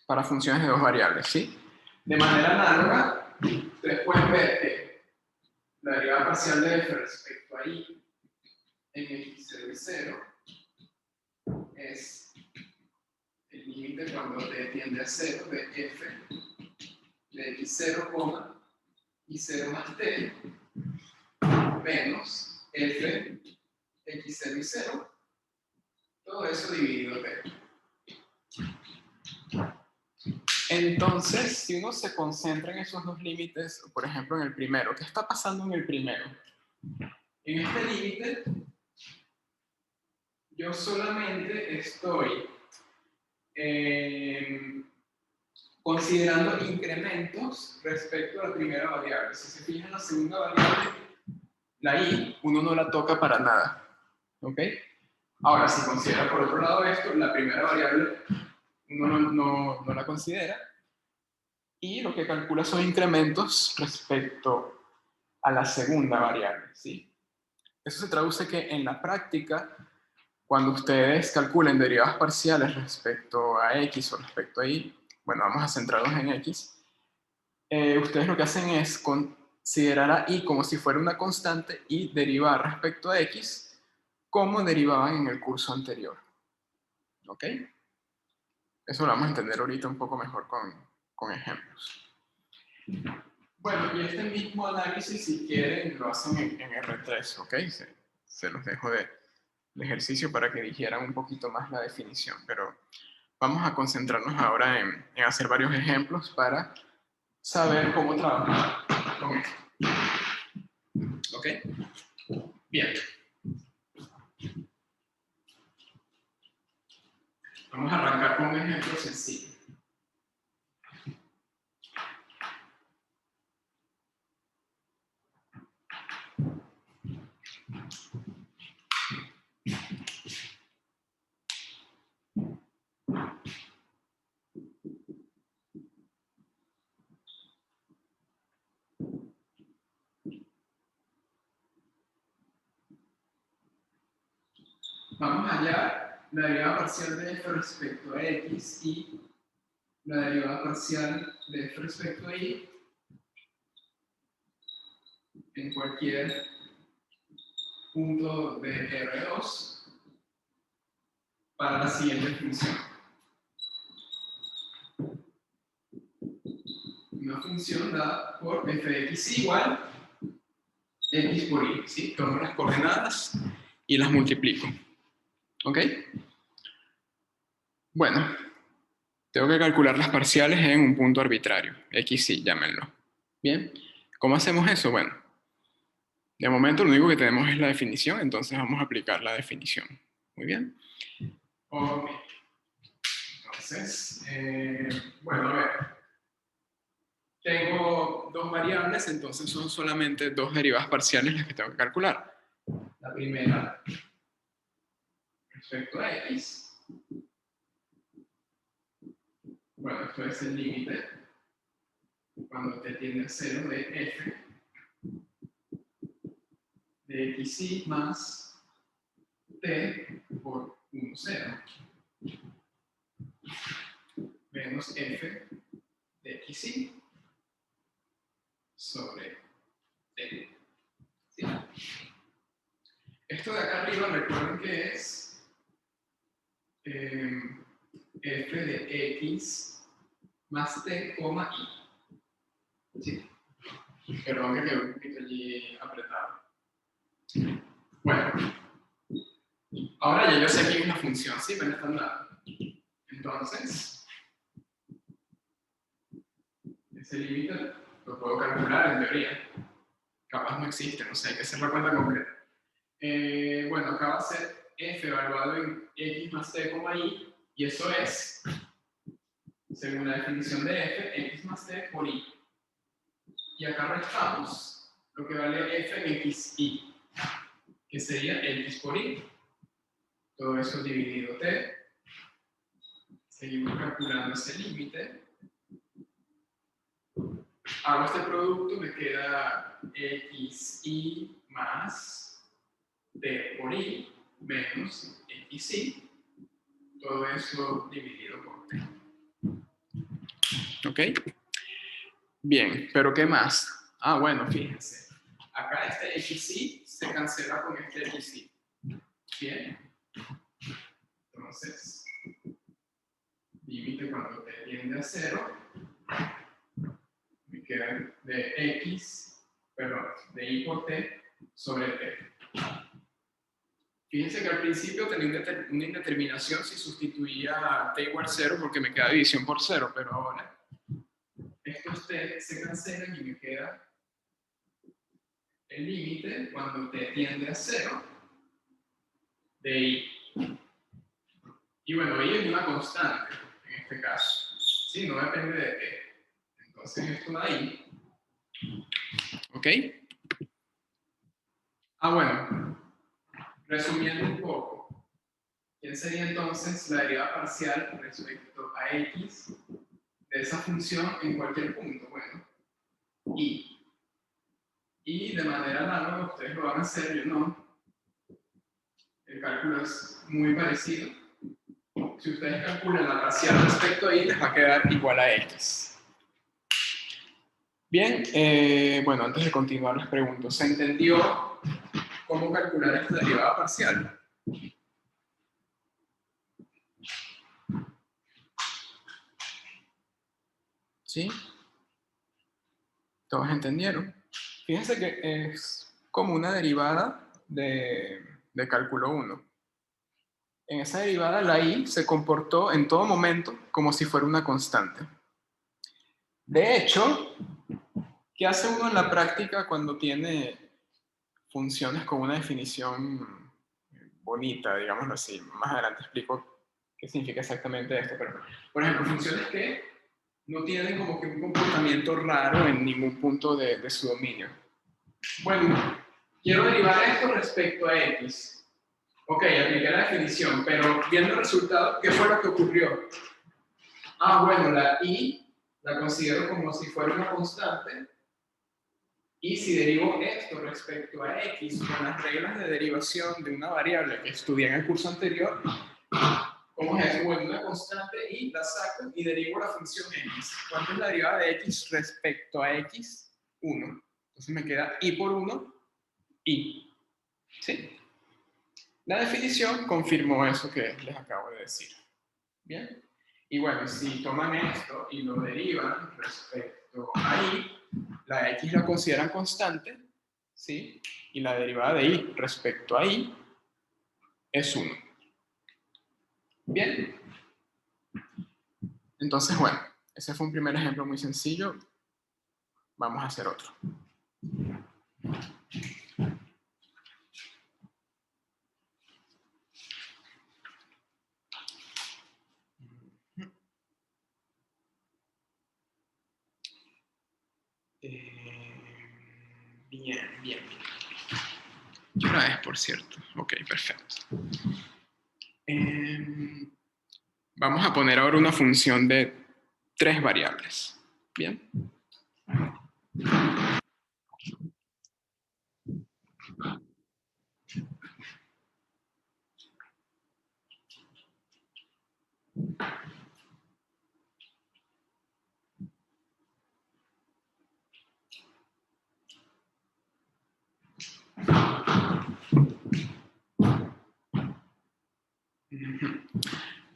para funciones de dos variables, ¿sí? De manera análoga, ustedes pueden ver que la derivada parcial de f respecto a y en x0 y 0 es el límite cuando t tiende a 0 de f de x0, y 0 más t menos f x0 y 0, todo eso dividido t. Entonces, si uno se concentra en esos dos límites, por ejemplo en el primero, ¿qué está pasando en el primero? En este límite, yo solamente estoy considerando incrementos respecto a la primera variable. Si se fijan, la segunda variable, la i, uno no la toca para nada. ¿Ok? Ahora, si considera por otro lado esto, la primera variable uno no la considera. Y lo que calcula son incrementos respecto a la segunda variable, ¿sí? Eso se traduce que en la práctica, cuando ustedes calculen derivadas parciales respecto a x o respecto a y, bueno, vamos a centrarnos en x, ustedes lo que hacen es considerar a y como si fuera una constante y derivar respecto a x como derivaban en el curso anterior. ¿Ok? Eso lo vamos a entender ahorita un poco mejor con ejemplos. Bueno, y este mismo análisis, si quieren, lo hacen en R3, ¿ok? Se los dejo de ejercicio para que digieran un poquito más la definición, pero vamos a concentrarnos ahora en hacer varios ejemplos para saber cómo trabajar con esto. ¿Ok? Bien. Vamos a arrancar con un ejemplo sencillo. Vamos a hallar la derivada parcial de f respecto a x y la derivada parcial de f respecto a y en cualquier punto de R2 para la siguiente función. Una función dada por f de x igual x por y, ¿sí? Tomo las coordenadas y las multiplico. ¿Ok? Bueno, tengo que calcular las parciales en un punto arbitrario, x y, llámenlo. Bien, ¿cómo hacemos eso? Bueno, de momento lo único que tenemos es la definición, entonces vamos a aplicar la definición. Muy bien. Ok. Entonces, bueno, a ver. Tengo dos variables, entonces son solamente dos derivadas parciales las que tengo que calcular. La primera, respecto a x. Bueno, esto es el límite cuando t tiende a 0 de f de xy más t por 1, 0 menos f de xy sobre t. ¿Sí? Esto de acá arriba, recuerden que es f de x más t, y. ¿Sí? Perdón que quedó un poquito allí apretado. Bueno, ahora ya yo sé que es una función, ¿sí? Me la están dando. Entonces, ese límite lo puedo calcular en teoría. Capaz no existe, no sé, hay que hacer la cuenta concreta. Bueno, acá va a ser f evaluado en x más t, y eso es, según la definición de f, x más t por y. Y acá restamos lo que vale f en xy, que sería x por y. Todo eso dividido t. Seguimos calculando ese límite. Hago este producto, me queda xy más t por y menos xy. Todo eso dividido por t. ¿Ok? Bien, pero ¿qué más? Ah, bueno, fíjense. Acá este xy se cancela con este xy. Bien. Entonces, límite cuando t tiende a 0, me queda de de y por t sobre t. Fíjense que al principio tenía una indeterminación si sustituía t igual 0 porque me queda división por 0, pero ahora estos t se cancelan y me queda el límite cuando t tiende a 0 de y. Y bueno, y es una constante en este caso. ¿Sí? No depende de qué. Entonces esto da ahí. ¿Ok? Ah, bueno. Resumiendo un poco. ¿Quién sería entonces la derivada parcial respecto a x de esa función en cualquier punto? Bueno, y. Y de manera análoga, ustedes lo van a hacer, yo no. El cálculo es muy parecido. Si ustedes calculan la parcial respecto a y, les va a quedar igual a x. Bien, bueno, antes de continuar les pregunto, ¿se entendió cómo calcular esta derivada parcial? ¿Sí? ¿Todos entendieron? Fíjense que es como una derivada de cálculo 1. En esa derivada, la y se comportó en todo momento como si fuera una constante. De hecho, ¿qué hace uno en la práctica cuando tiene funciones con una definición bonita, digámoslo así? Más adelante explico qué significa exactamente esto, pero, por ejemplo, funciones que no tienen como que un comportamiento raro en ningún punto de su dominio. Bueno, quiero derivar esto respecto a x. Ok, apliqué la definición, pero viendo el resultado, ¿qué fue lo que ocurrió? Ah, bueno, la y la considero como si fuera una constante, y si derivo esto respecto a x con las reglas de derivación de una variable que estudié en el curso anterior, ¿cómo es eso? Bueno, una constante y la saco y derivo la función x. ¿Cuánto es la derivada de x respecto a x? 1. Entonces me queda y por 1, y. ¿Sí? La definición confirmó eso que les acabo de decir. ¿Bien? Y bueno, si toman esto y lo derivan respecto a y, la x la consideran constante, ¿sí? Y la derivada de y respecto a y es 1. ¿Bien? Entonces, bueno, ese fue un primer ejemplo muy sencillo. Vamos a hacer otro. Bien. ¿Qué hora es, por cierto? Ok, perfecto. Vamos a poner ahora una función de 3 variables. ¿Bien?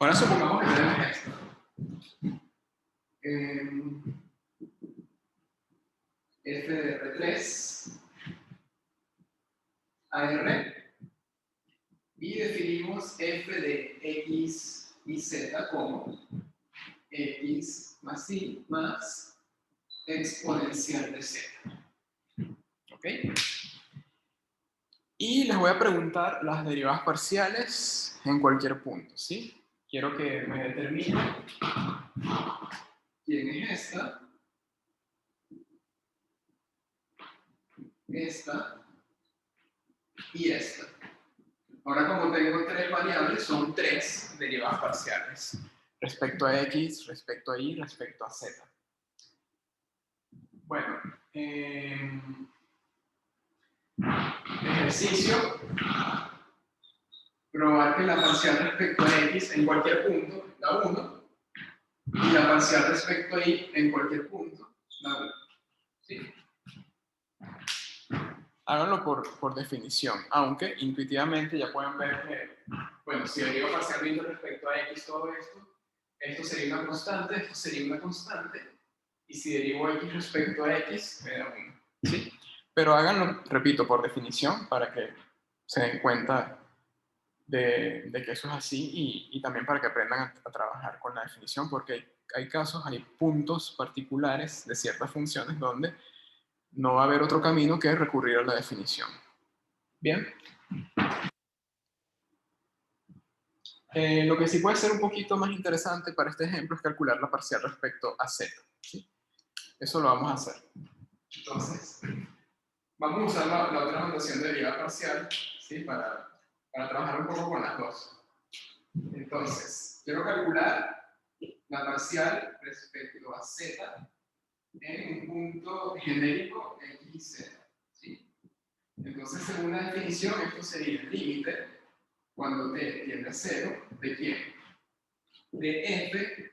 Ahora supongamos que tenemos esto. F de R3 a R, y definimos F de X y Z como X más Y más exponencial de Z. ¿Ok? Y les voy a preguntar las derivadas parciales en cualquier punto, ¿sí? Quiero que me determinen quién es esta, esta y esta. Ahora, como tengo 3 variables, son 3 derivadas parciales. Respecto a X, respecto a Y, respecto a Z. Bueno, ejercicio. Probar que la parcial respecto a X en cualquier punto da 1. Y la parcial respecto a Y en cualquier punto da 1. ¿Sí? Háganlo por definición, aunque intuitivamente ya pueden ver que, bueno, si derivo parcialmente respecto a X todo esto sería una constante, esto sería una constante, y si derivo X respecto a X, me da 1. ¿Sí? Pero háganlo, repito, por definición, para que se den cuenta de que eso es así, y también para que aprendan a trabajar con la definición, porque hay casos, hay puntos particulares de ciertas funciones donde no va a haber otro camino que recurrir a la definición. Bien. Lo que sí puede ser un poquito más interesante para este ejemplo es calcular la parcial respecto a z. ¿Sí? Eso lo vamos a hacer. Entonces, vamos a usar la otra notación de derivada parcial, ¿sí? Para trabajar un poco con las dos. Entonces, quiero calcular la parcial respecto a z en un punto genérico x y z. ¿Sí? Entonces, según la definición, esto sería el límite cuando t tiende a 0, ¿de quién? De f,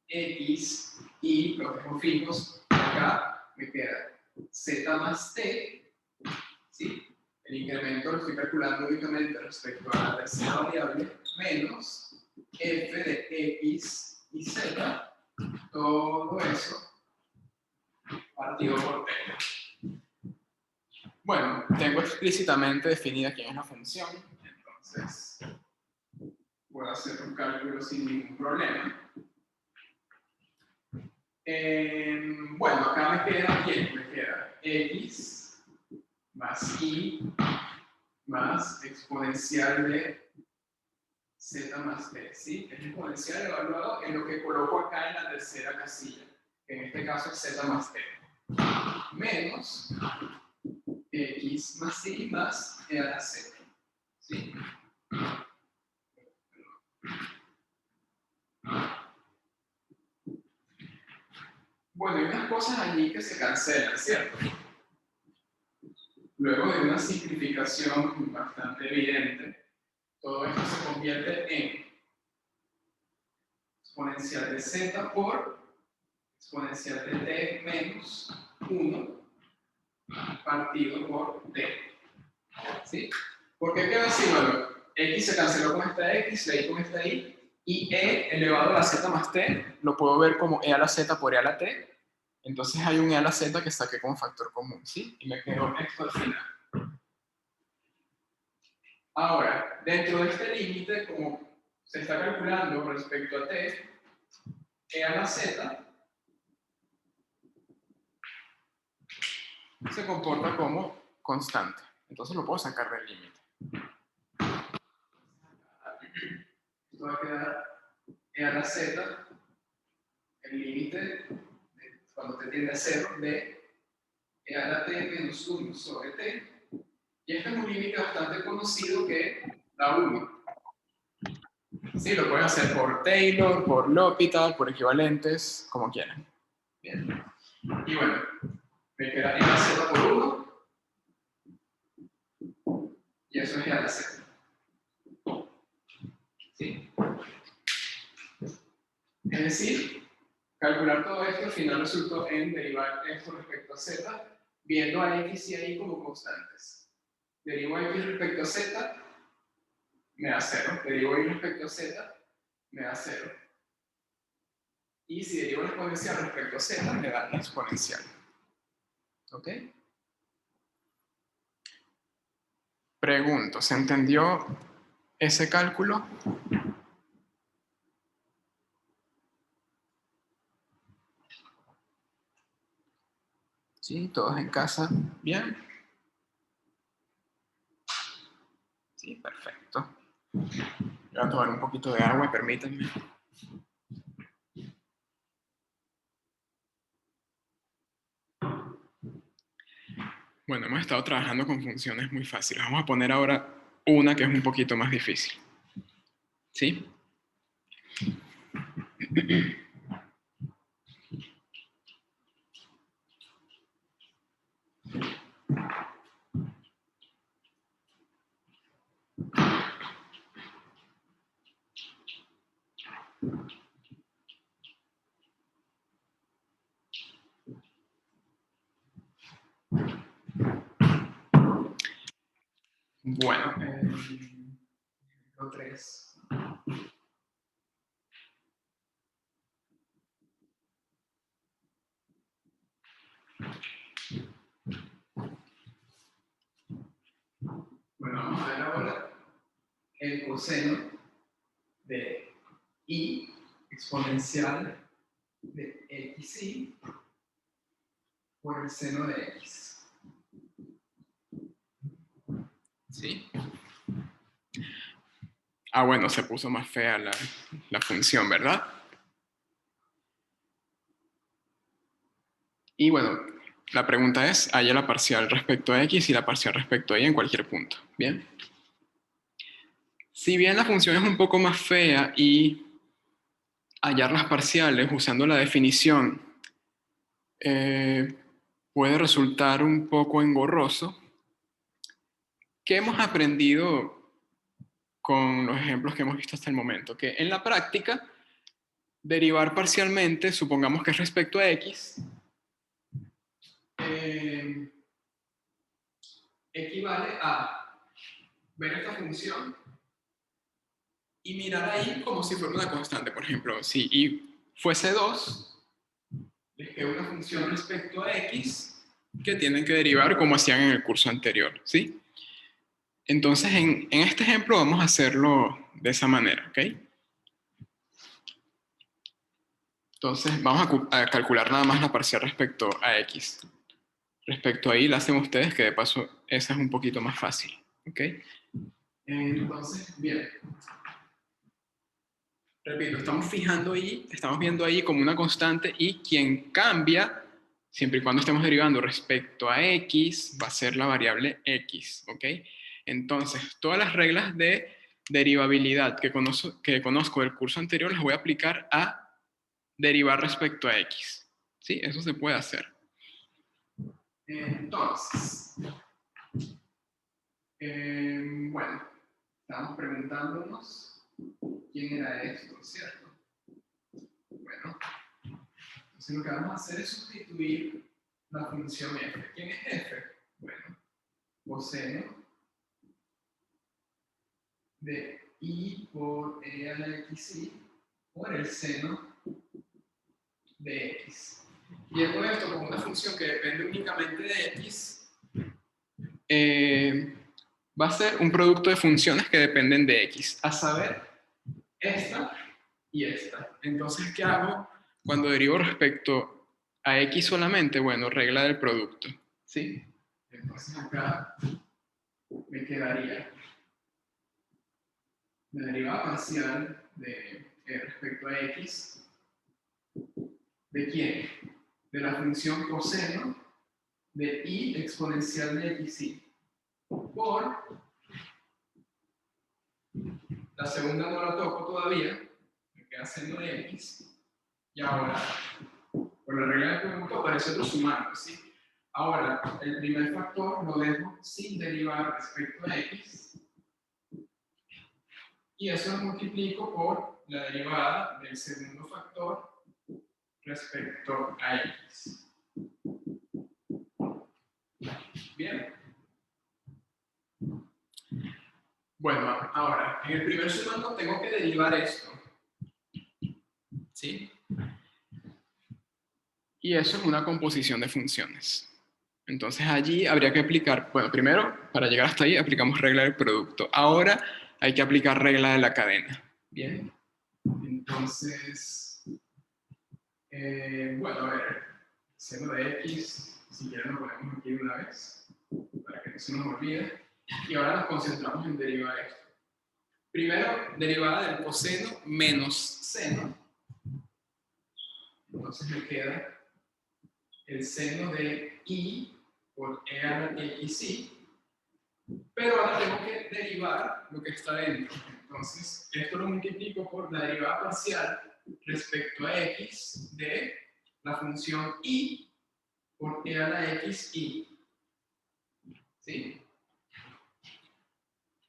x y los dejo fijos. Acá me queda z más t, ¿sí? El incremento lo estoy calculando únicamente respecto a la tercera variable, menos f de x y z, todo eso partido por t. Bueno, tengo explícitamente definida quién es la función, entonces puedo hacer un cálculo sin ningún problema. Bueno, acá me queda ¿quién? Me queda x más y más exponencial de z más t, ¿sí? Es exponencial evaluado en lo que coloco acá en la tercera casilla, que en este caso es z más t, menos x más y más e a la z, ¿sí? Bueno, hay unas cosas allí que se cancelan, ¿cierto? Luego de una simplificación bastante evidente, todo esto se convierte en exponencial de z por exponencial de t menos 1 partido por t. ¿Sí? ¿Por qué queda así? Bueno, x se canceló con esta x, la y con esta y, y e elevado a la z más t lo puedo ver como e a la z por e a la t. Entonces hay un e a la z que saqué como factor común, ¿sí? Y me quedó esto al final. Ahora, dentro de este límite, como se está calculando respecto a t, e a la z se comporta como constante. Entonces lo puedo sacar del límite. Esto va a quedar e a la z, el límite, cuando t tiende a 0, de e a la t menos 1 sobre t. Y este es un límite bastante conocido que da 1. Sí, lo pueden hacer por Taylor, por L'Hopital, por equivalentes, como quieran. Bien. Y bueno, me queda e a la z por 1, y eso es e a la z. ¿Sí? Es decir, calcular todo esto al final resultó en derivar esto respecto a z, viendo a x y a y como constantes. Derivo a x respecto a z, me da 0. Derivo a y respecto a z, me da 0. Y si derivo la exponencial respecto a z, me da la exponencial. ¿Ok? Pregunto, ¿se entendió ese cálculo? ¿Sí? ¿Todos en casa? ¿Bien? Sí, perfecto. Voy a tomar un poquito de agua, permítanme. Bueno, hemos estado trabajando con funciones muy fáciles. Vamos a poner ahora una que es un poquito más difícil. ¿Sí? Bueno, ejemplo 3. Bueno, vamos a ver ahora el coseno de y exponencial de xy por el seno de x. ¿Sí? Ah, bueno, se puso más fea la función, ¿verdad? Y bueno, la pregunta es, halla la parcial respecto a x y la parcial respecto a y en cualquier punto. ¿Bien? Si bien la función es un poco más fea y hallar las parciales usando la definición puede resultar un poco engorroso, ¿qué hemos aprendido con los ejemplos que hemos visto hasta el momento? Que en la práctica, derivar parcialmente, supongamos que es respecto a x, equivale a ver esta función y mirar ahí como si fuera una constante. Por ejemplo, si y fuese 2, les queda una función respecto a x que tienen que derivar como hacían en el curso anterior, ¿sí? Entonces, en este ejemplo vamos a hacerlo de esa manera, ¿ok? Entonces, vamos a calcular nada más la parcial respecto a x. Respecto a y, la hacen ustedes, que de paso esa es un poquito más fácil, ¿ok? Entonces, bien. Repito, estamos fijando y estamos viendo ahí como una constante y quien cambia, siempre y cuando estemos derivando respecto a x, va a ser la variable x, ¿ok? Entonces, todas las reglas de derivabilidad que conozco del curso anterior las voy a aplicar a derivar respecto a x, ¿sí? Eso se puede hacer. Entonces, bueno, estamos preguntándonos quién era esto, ¿cierto? Bueno, entonces lo que vamos a hacer es sustituir la función f. ¿Quién es f? Bueno, coseno de y por e a la xy por el seno de x. Viendo esto como una función que depende únicamente de x, va a ser un producto de funciones que dependen de x, a saber, esta y esta. Entonces, ¿qué hago cuando derivo respecto a x solamente? Bueno, regla del producto, ¿sí? Entonces acá me quedaría la derivada parcial de respecto a x. ¿De quién? De la función coseno de y exponencial de xy por la segunda no la toco todavía, me queda seno de x, y ahora por la regla del producto aparece otro sumando, ¿sí? Ahora, el primer factor lo dejo sin derivar respecto a x, y eso lo multiplico por la derivada del segundo factor respecto a x. Bien. Bueno, ahora, en el primer sumando tengo que derivar esto, ¿sí? Y eso es una composición de funciones. Entonces allí habría que aplicar, bueno, primero, para llegar hasta ahí, aplicamos regla del producto. Ahora hay que aplicar regla de la cadena. Bien. Entonces, bueno, a ver, seno de x, si quieren lo ponemos aquí una vez, para que no se nos olvide. Y ahora nos concentramos en derivar esto. Primero, derivada del coseno menos seno. Entonces me queda el seno de y por e a la xy, pero ahora tengo que derivar lo que está dentro. Entonces, esto lo multiplico por la derivada parcial respecto a x de la función y por e a la xy. ¿Sí?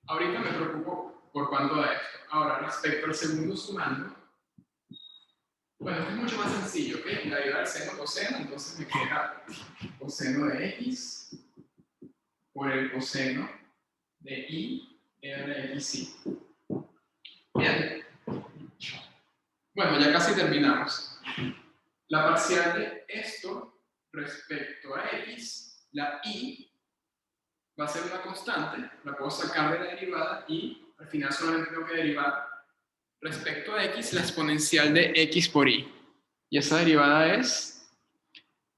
Ahorita me preocupo por cuánto da esto. Ahora, respecto al segundo sumando, bueno, esto es mucho más sencillo, ¿ok? La derivada del seno coseno, entonces me queda coseno de x por el coseno de y e a la xy. Bien. Bueno, ya casi terminamos. La parcial de esto respecto a x, la y, va a ser una constante, la puedo sacar de la derivada y al final solamente tengo que derivar respecto a x la exponencial de x por y. Y esa derivada es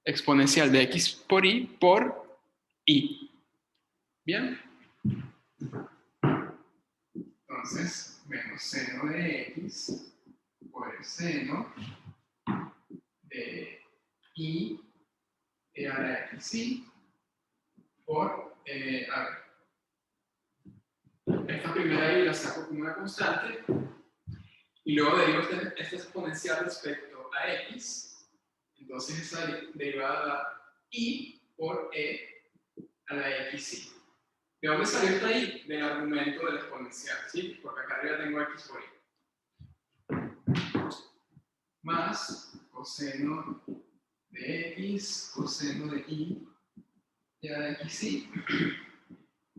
exponencial de x por y. ¿Bien? Entonces, menos seno de x por el seno de i e a la xi por, a ver, esta primera i la saco como una constante y luego derivo esta exponencial respecto a x, entonces esa derivada da i por e a la xi. ¿De dónde salió esta i? Del argumento del exponencial, ¿sí? Porque acá arriba tengo x por i. Más coseno de x, coseno de i y a la xi.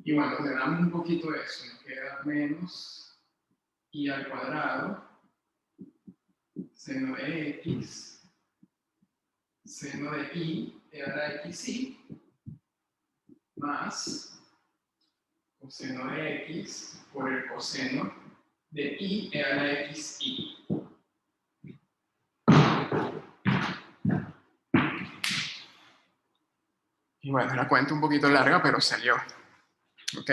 Y bueno, ordenamos un poquito eso, nos queda menos i al cuadrado, seno de x, seno de i e a la xi, más coseno de x por el coseno de i e a la xi. Y bueno, la cuenta un poquito larga, pero salió. ¿Ok?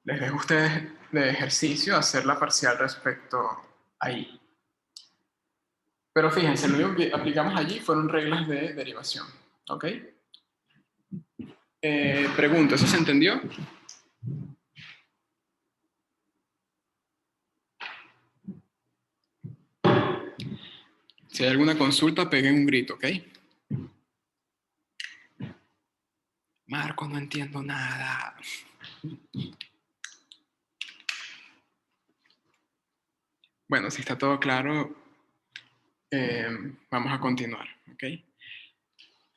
Les dejo a ustedes de ejercicio hacer la parcial respecto a i. Pero fíjense, lo único que aplicamos allí fueron reglas de derivación. ¿Ok? Pregunto, ¿eso se entendió? Si hay alguna consulta, peguen un grito, ¿ok? Marco, no entiendo nada. Bueno, si está todo claro, vamos a continuar, ¿ok?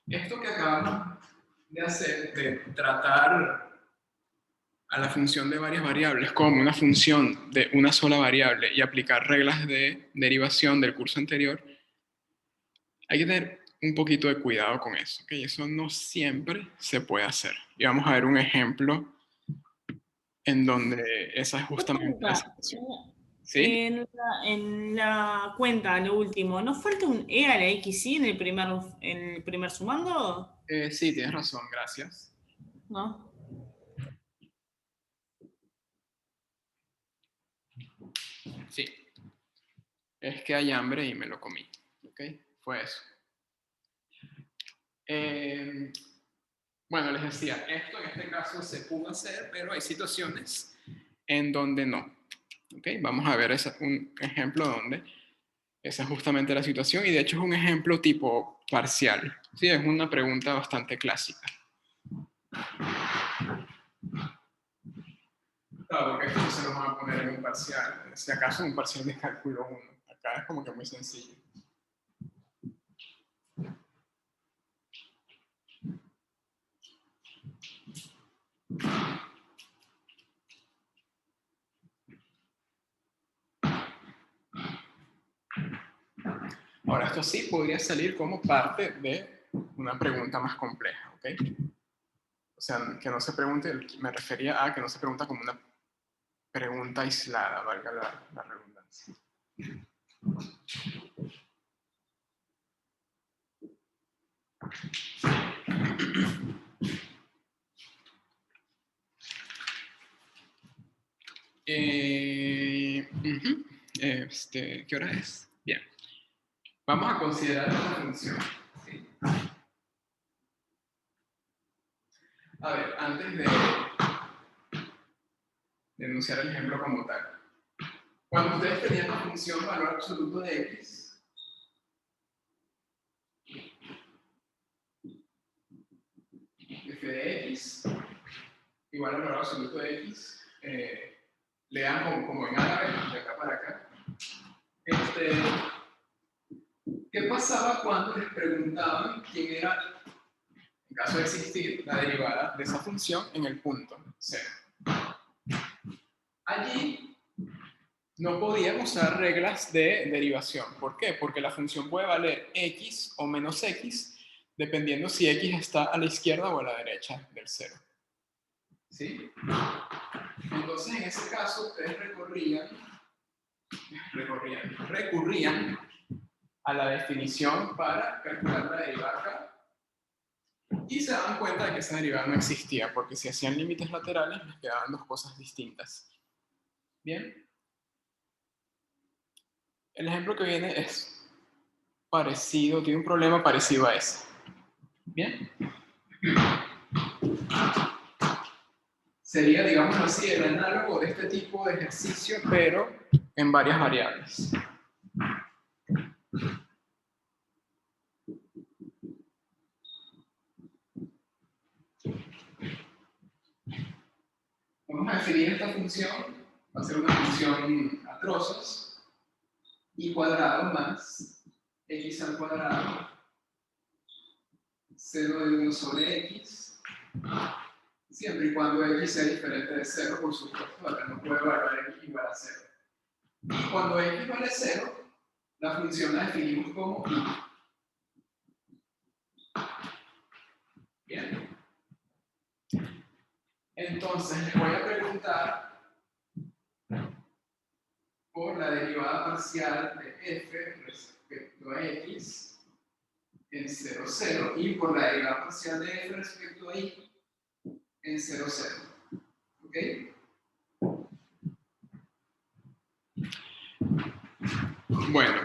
Esto que acabamos de hacer, de tratar a la función de varias variables como una función de una sola variable y aplicar reglas de derivación del curso anterior, hay que tener un poquito de cuidado con eso, ¿ok? Eso no siempre se puede hacer. Y vamos a ver un ejemplo en donde esa es justamente la situación. ¿Sí? En la cuenta, lo último, ¿no falta un e a la xi en el primer sumando? Sí, tienes razón, gracias. ¿No? Sí. Es que hay hambre y me lo comí. ¿Ok? Fue eso. Bueno, les decía, esto en este caso se pudo hacer, pero hay situaciones en donde no. ¿Ok? Vamos a ver un ejemplo donde esa es justamente la situación y de hecho es un ejemplo tipo parcial. ¿Sí? Es una pregunta bastante clásica. Claro, porque esto no se lo van a poner en un parcial. Si acaso en un parcial de cálculo 1. Acá es como que muy sencillo. Ahora, esto sí podría salir como parte de una pregunta más compleja, ¿ok? O sea, que no se pregunte, me refería a que no se pregunta como una pregunta aislada, valga la redundancia. ¿Qué hora es? Bien. Vamos a considerar esta función. ¿Sí? A ver, antes de enunciar el ejemplo como tal. Cuando ustedes tenían la función valor absoluto de x, f de x igual al valor absoluto de x, lean como en árabe, de acá para acá. ¿Qué pasaba cuando les preguntaban quién era, en caso de existir, la derivada de esa función en el punto 0? Allí no podían usar reglas de derivación. ¿Por qué? Porque la función puede valer x o menos x, dependiendo si x está a la izquierda o a la derecha del 0. ¿Sí? Entonces, en ese caso, ustedes recurrían a la definición para calcular la derivada acá. Y se dan cuenta de que esa derivada no existía, porque si hacían límites laterales les quedaban dos cosas distintas. Bien. El ejemplo que viene es parecido, tiene un problema parecido a ese. Bien. Sería, digamos así, el análogo de este tipo de ejercicio, pero en varias variables. Vamos a definir esta función, va a ser una función a trozos, y cuadrado más x al cuadrado, 0 de 1 sobre x, siempre y cuando x sea diferente de 0, por supuesto, acá no puede variar x igual a 0. Y cuando x vale 0, la función la definimos como y. Bien. Entonces les voy a preguntar por la derivada parcial de f respecto a x en 0, 0 y por la derivada parcial de f respecto a y en 0, 0. ¿Ok? Bueno,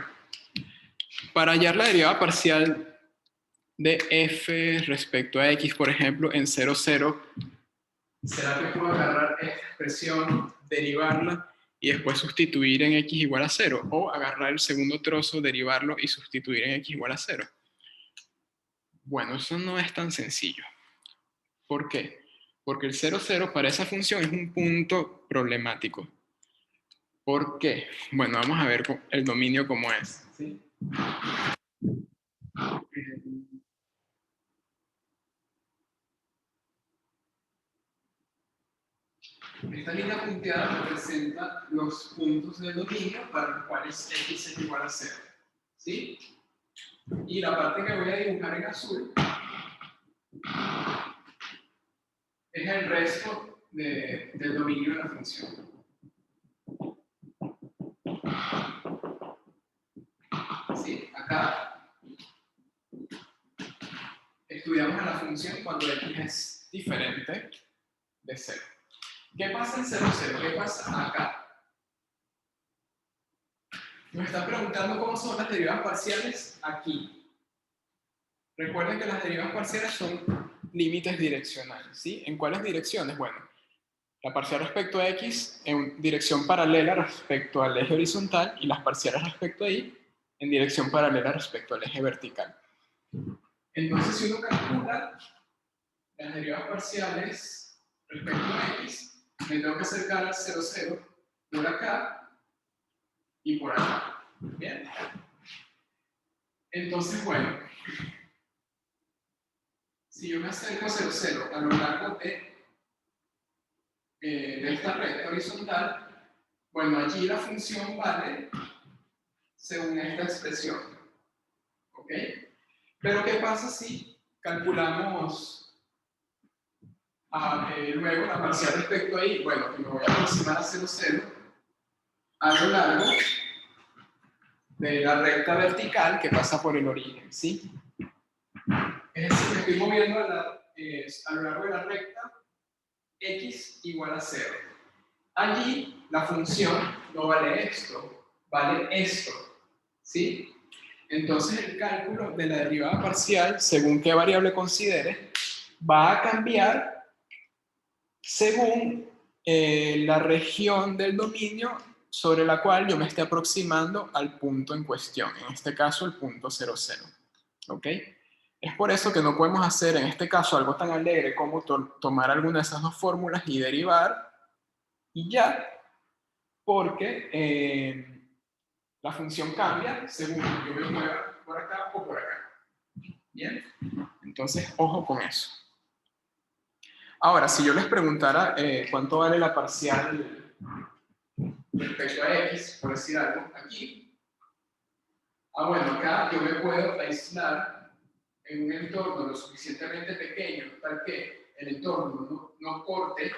para hallar la derivada parcial de f respecto a x, por ejemplo, en 0, 0, ¿será que puedo agarrar esta expresión, derivarla y después sustituir en x igual a 0? O agarrar el segundo trozo, derivarlo y sustituir en x igual a 0. Bueno, eso no es tan sencillo. ¿Por qué? Porque el 0, 0 para esa función es un punto problemático. ¿Por qué? Bueno, vamos a ver el dominio cómo es. ¿Sí? Esta línea punteada representa los puntos del dominio para los cuales x es igual a 0. ¿Sí? Y la parte que voy a dibujar en azul es el resto del dominio de la función. ¿Sí? Acá estudiamos a la función cuando x es diferente de 0. ¿Qué pasa en 0, 0? ¿Qué pasa acá? Nos está preguntando cómo son las derivadas parciales aquí. Recuerden que las derivadas parciales son límites direccionales, ¿sí? ¿En cuáles direcciones? Bueno, la parcial respecto a x en dirección paralela respecto al eje horizontal y las parciales respecto a y en dirección paralela respecto al eje vertical. Entonces, si uno calcula las derivadas parciales respecto a x, me tengo que acercar al 0, 0 por acá y por acá. Bien. Entonces, bueno, si yo me acerco a 0, 0 a lo largo de esta recta horizontal, bueno, allí la función vale según esta expresión. ¿Ok? Pero ¿qué pasa si calculamos luego la parcial respecto a y? Bueno, que me voy a aproximar a 0, 0 a lo largo de la recta vertical que pasa por el origen, ¿sí? Es decir, me estoy moviendo a lo largo de la recta x igual a 0. Allí la función no vale esto, vale esto, ¿sí? Entonces el cálculo de la derivada parcial, según qué variable considere, va a cambiar según la región del dominio sobre la cual yo me esté aproximando al punto en cuestión, en este caso el punto 0, 0. ¿Ok? Es por eso que no podemos hacer en este caso algo tan alegre como tomar alguna de esas dos fórmulas y derivar y ya, porque la función cambia según yo me mueva por acá o por acá. Bien, entonces ojo con eso. Ahora, si yo les preguntara cuánto vale la parcial respecto a x, por decir algo, aquí. Bueno, acá yo me puedo aislar en un entorno lo suficientemente pequeño, tal que el entorno no corte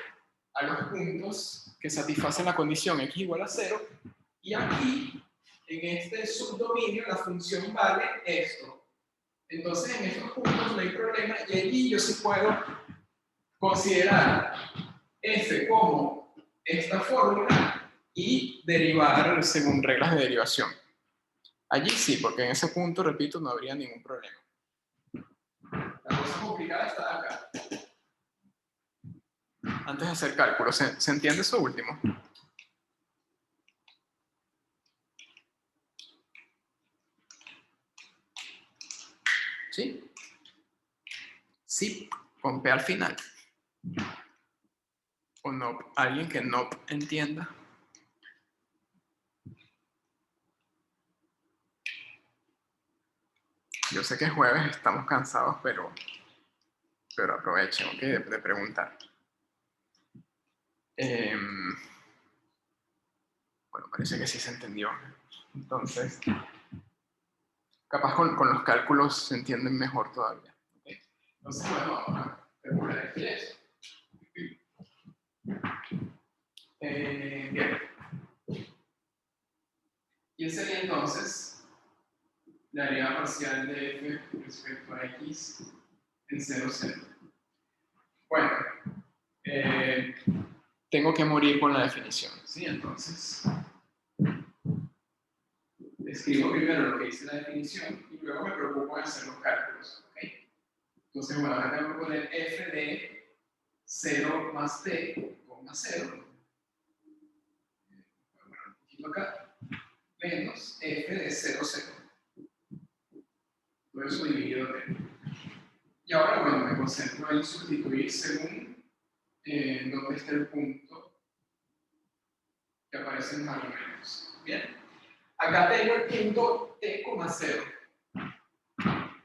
a los puntos que satisfacen la condición x igual a 0, y aquí, en este subdominio, la función vale esto, Entonces en estos puntos no hay problema y allí yo sí puedo considerar f como esta fórmula y derivar según reglas de derivación. Allí sí, porque en ese punto, repito, no habría ningún problema. La cosa complicada está acá. Antes de hacer cálculos, ¿se entiende eso último? ¿Sí? Sí, con P al final. O no, alguien que no entienda. Yo sé que es jueves, estamos cansados, pero aprovechen, ¿ok? De preguntar. Bueno, parece que sí se entendió. Entonces, capaz con los cálculos se entienden mejor todavía. ¿Okay? Entonces, bueno, vamos a calcular eso. Bien. Y ese sería entonces la derivada parcial de f respecto a x en 0, 0. Bueno, tengo que morir con la definición, ¿sí? Entonces, escribo primero lo que dice la definición y luego me preocupo en hacer los cálculos, ¿ok? Entonces, bueno, acá tengo que poner f de 0 más t, más 0. Bueno, un poquito acá. Menos f de 0, 0. Todo eso dividido t. Y ahora, bueno, me concentro en sustituir según dónde está el punto que aparece en los argumentos. Bien. Acá tengo el punto t, 0.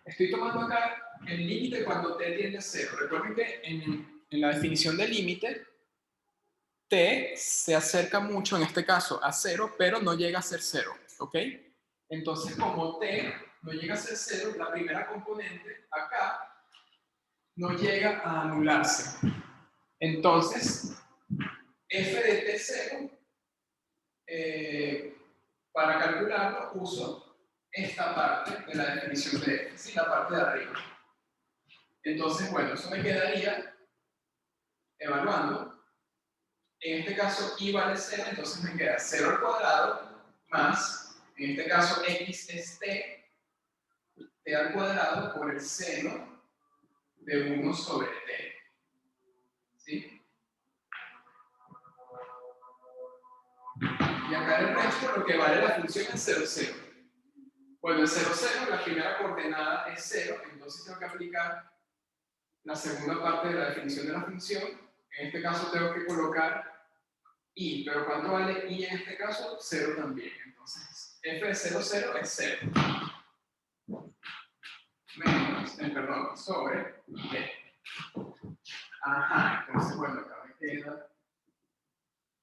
Estoy tomando acá el límite cuando t tiende a 0. Recuerden que en la definición del límite, t se acerca mucho, en este caso, a 0, pero no llega a ser 0. ¿Ok? Entonces, como t no llega a ser 0, la primera componente acá no llega a anularse. Entonces, f de t0, para calcularlo, uso esta parte de la definición de f, ¿sí? La parte de arriba. Entonces, bueno, eso me quedaría evaluando. En este caso, y vale 0, entonces me queda 0 al cuadrado más, en este caso, x es t al cuadrado por el seno de 1 sobre t. ¿Sí? Y acá el resto lo que vale la función es 0, 0. Bueno, el 0, 0, la primera coordenada es 0, entonces tengo que aplicar la segunda parte de la definición de la función. En este caso tengo que colocar y, pero ¿cuánto vale y en este caso? 0 también. Entonces, f de 0, 0 es 0. Menos, perdón, sobre t. Ajá, entonces, bueno, acá me queda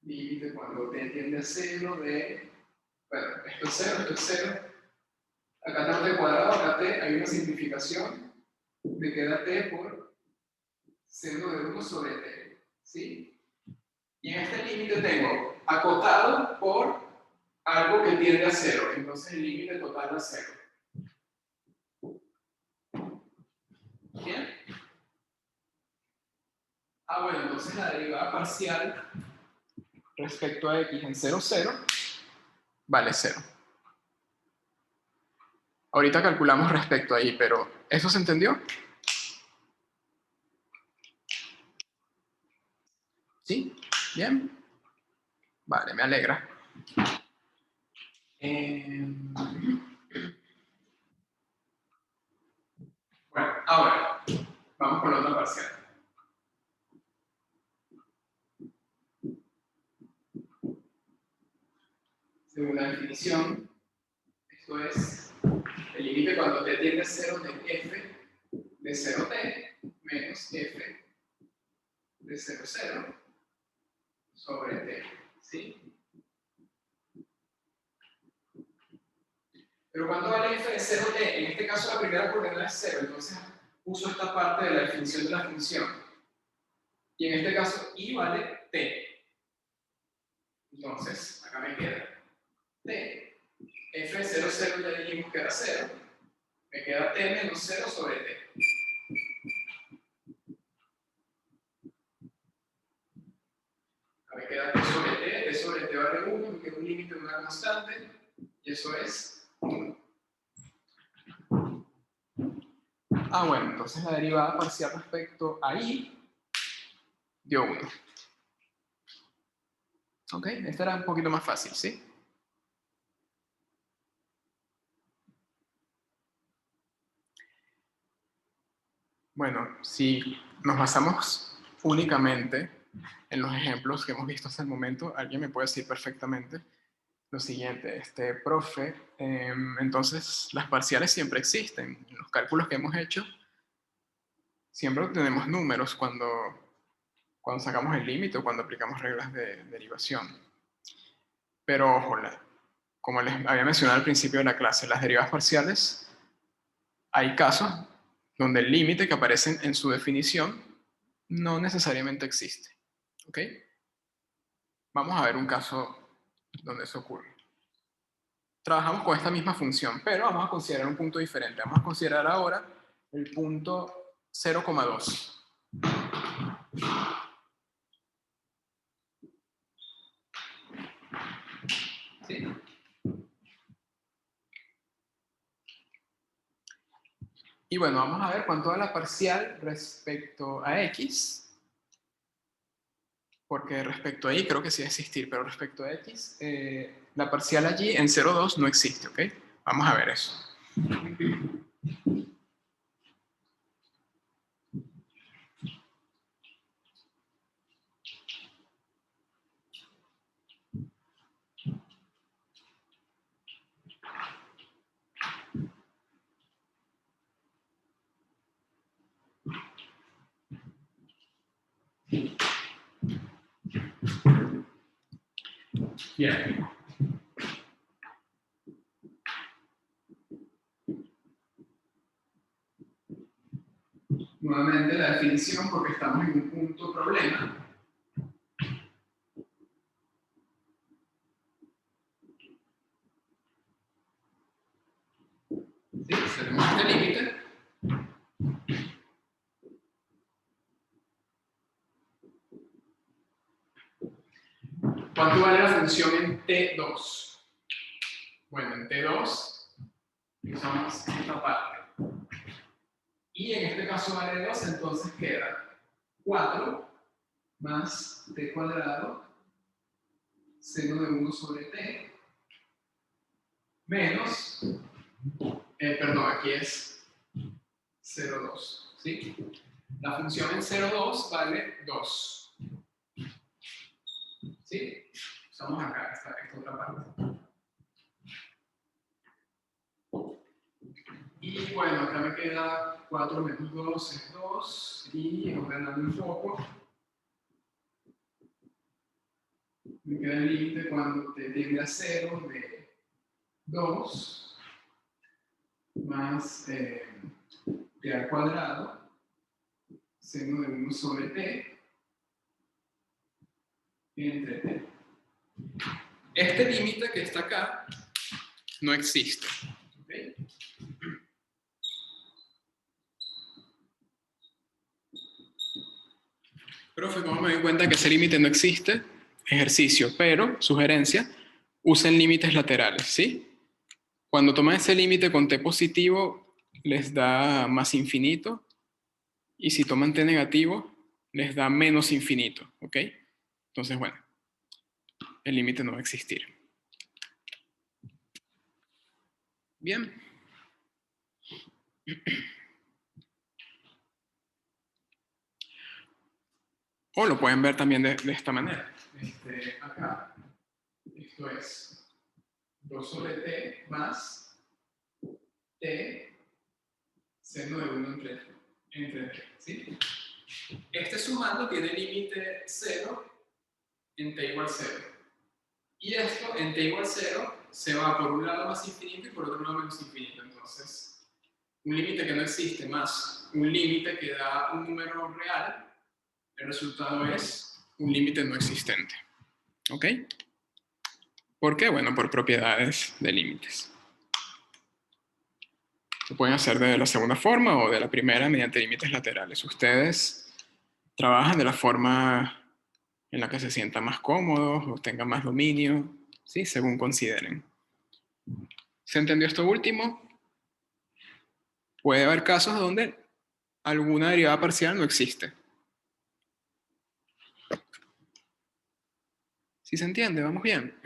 límite cuando t tiende a 0 de, bueno, esto es 0, esto es 0. Acá tengo t cuadrado, acá t, hay una simplificación, me queda t por seno de 1 sobre t, ¿sí? Y en este límite tengo acotado por algo que tiende a 0, entonces el límite total a 0. ¿Bien? Bueno, entonces la derivada parcial respecto a x en 0, 0 vale 0. Ahorita calculamos respecto a y, pero ¿eso se entendió? ¿Sí? ¿Bien? Vale, me alegra. Bueno, ahora vamos con la otra parcial. Según la definición, esto es el límite cuando t tiende a 0 de f de 0t menos f de 0, 0 sobre t, ¿sí? Pero ¿cuánto vale f de 0t? En este caso la primera coordenada es 0, entonces uso esta parte de la definición de la función. Y en este caso y vale t. Entonces, acá me queda t, f de 0, 0 ya dijimos que era 0, Me queda t menos 0 sobre t. Me queda t sobre t vale 1, me queda un límite de una constante, y eso es 1. Bueno, entonces la derivada parcial respecto a y dio 1. ¿Ok? Esta era un poquito más fácil, ¿sí? Bueno, si nos basamos únicamente en los ejemplos que hemos visto hasta el momento, alguien me puede decir perfectamente lo siguiente, profe, entonces las parciales siempre existen. En los cálculos que hemos hecho, siempre obtenemos números cuando sacamos el límite o cuando aplicamos reglas de derivación. Pero ojo, como les había mencionado al principio de la clase, las derivadas parciales, hay casos donde el límite que aparece en su definición no necesariamente existe. ¿Ok? Vamos a ver un caso donde eso ocurre. Trabajamos con esta misma función, pero vamos a considerar un punto diferente. Vamos a considerar ahora el punto 0,2. ¿Sí? Y bueno, vamos a ver cuánto da la parcial respecto a x. Porque respecto a y creo que sí va a existir, pero respecto a x, la parcial allí en 0,2 no existe, ¿ok? Vamos a ver eso. Bien. Nuevamente la definición, porque estamos en un punto problema. ¿Sí? Tenemos este límite. ¿Cuánto vale la función en T2? Bueno, en T2 usamos esta parte. Y en este caso vale 2, entonces queda 4 más t cuadrado seno de 1 sobre t menos, perdón, aquí es 0,2, ¿sí? La función en 0,2 vale 2. ¿Sí? Usamos acá esta otra parte. Y bueno, acá me queda 4 menos 2 es 2. Y ordenando un poco, me queda el límite cuando t tiende a 0 de 2 más t al cuadrado seno de 1 sobre t entre t. Este límite que está acá no existe. ¿Okay? Profe, ¿cómo me doy cuenta que ese límite no existe? Ejercicio, pero, sugerencia, usen límites laterales, ¿sí? Cuando toman ese límite con t positivo, les da más infinito, y si toman t negativo, les da menos infinito, ¿ok? Entonces, bueno, el límite no va a existir. Bien. O lo pueden ver también de esta manera. Acá, esto es 2 sobre t más t seno de 1 entre t, ¿sí? Este sumando tiene límite 0 en t igual 0. Y esto en t igual 0 se va por un lado más infinito y por otro lado menos infinito. Entonces, un límite que no existe más un límite que da un número real, el resultado es un límite no existente. ¿Ok? ¿Por qué? Bueno, por propiedades de límites. Lo pueden hacer de la segunda forma o de la primera mediante límites laterales. Ustedes trabajan de la forma en la que se sientan más cómodos o tengan más dominio, ¿sí? Según consideren. ¿Se entendió esto último? Puede haber casos donde alguna derivada parcial no existe. ¿Sí se entiende? ¿Vamos bien?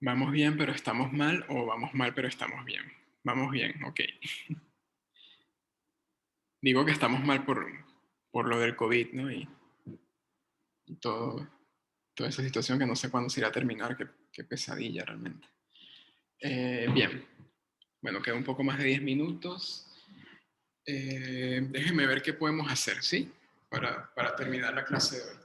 ¿Vamos bien pero estamos mal o vamos mal pero estamos bien? Vamos bien, ok. Digo que estamos mal por lo del COVID, ¿no? Y toda esa situación que no sé cuándo se irá a terminar, qué pesadilla realmente. Bien, bueno, queda un poco más de 10 minutos. Déjenme ver qué podemos hacer, ¿sí? Para terminar la clase de hoy.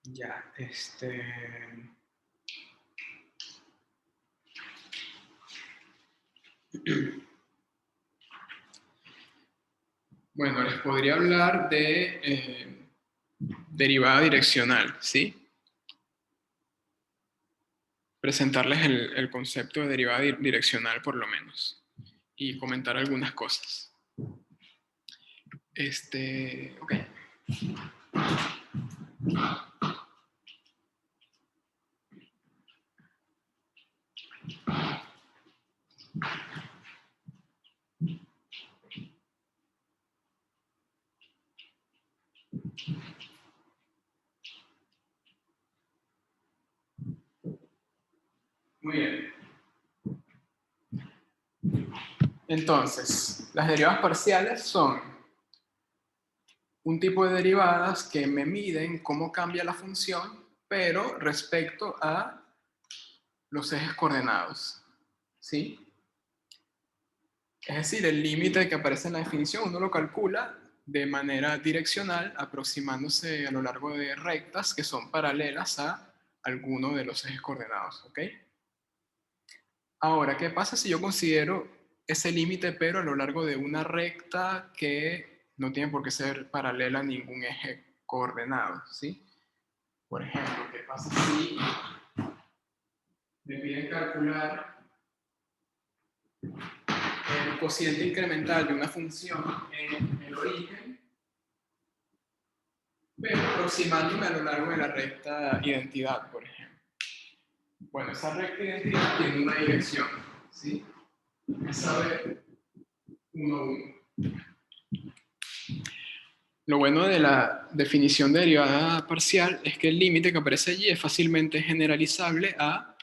Ya, bueno, les podría hablar de derivada direccional, ¿sí? Presentarles el concepto de derivada direccional por lo menos y comentar algunas cosas. Ok. Muy bien. Entonces, las derivadas parciales son un tipo de derivadas que me miden cómo cambia la función, pero respecto a los ejes coordenados, ¿sí? Es decir, el límite que aparece en la definición uno lo calcula de manera direccional, aproximándose a lo largo de rectas que son paralelas a alguno de los ejes coordenados, ¿ok? Ahora, ¿qué pasa si yo considero ese límite pero a lo largo de una recta que no tiene por qué ser paralela a ningún eje coordenado, ¿sí? Por ejemplo, ¿qué pasa si me piden calcular el cociente incremental de una función en el origen, pero aproximándome a lo largo de la recta identidad, por ejemplo? Bueno, esa recta identidad tiene una dirección, ¿sí? Esa vez 1, 1. Lo bueno de la definición de derivada parcial es que el límite que aparece allí es fácilmente generalizable a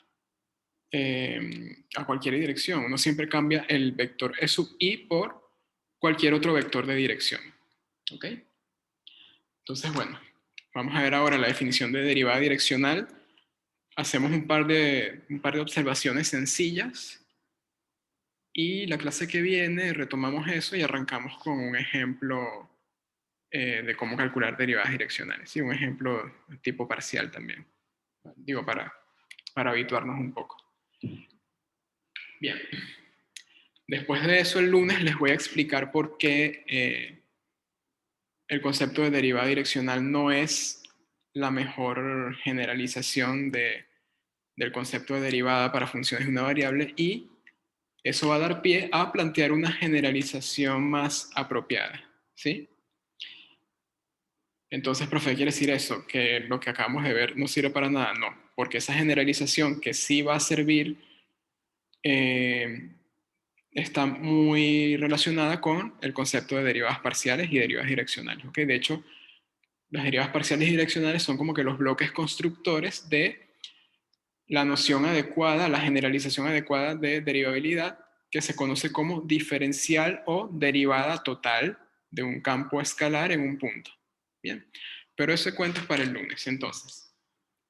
cualquier dirección. Uno siempre cambia el vector E sub i por cualquier otro vector de dirección. ¿Ok? Entonces, bueno, vamos a ver ahora la definición de derivada direccional. Hacemos un par de observaciones sencillas y la clase que viene retomamos eso y arrancamos con un ejemplo de cómo calcular derivadas direccionales. ¿Sí? Un ejemplo tipo parcial también. Digo, para habituarnos un poco. Bien. Después de eso, el lunes les voy a explicar por qué el concepto de derivada direccional no es la mejor generalización del concepto de derivada para funciones de una variable, y eso va a dar pie a plantear una generalización más apropiada, ¿sí? Entonces, profe, ¿quiere decir eso? ¿Que lo que acabamos de ver no sirve para nada? No, porque esa generalización que sí va a servir está muy relacionada con el concepto de derivadas parciales y derivadas direccionales. ¿Okay? De hecho, las derivadas parciales y direccionales son como que los bloques constructores de la noción adecuada, la generalización adecuada de derivabilidad, que se conoce como diferencial o derivada total de un campo escalar en un punto. Bien, pero ese cuento es para el lunes. Entonces,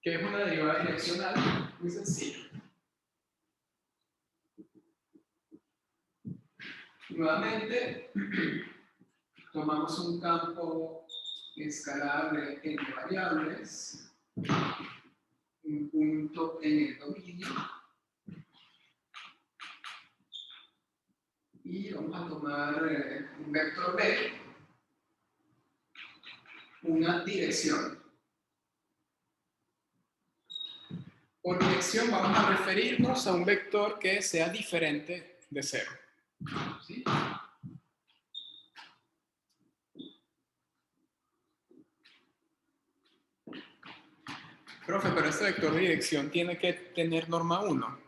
¿qué es una derivada direccional? Muy sencillo. Nuevamente, tomamos un campo escalar de variables un punto en el dominio y vamos a tomar un vector B, una dirección. Por dirección vamos a referirnos a un vector que sea diferente de 0. ¿Sí? Profe, pero este vector de dirección tiene que tener norma 1.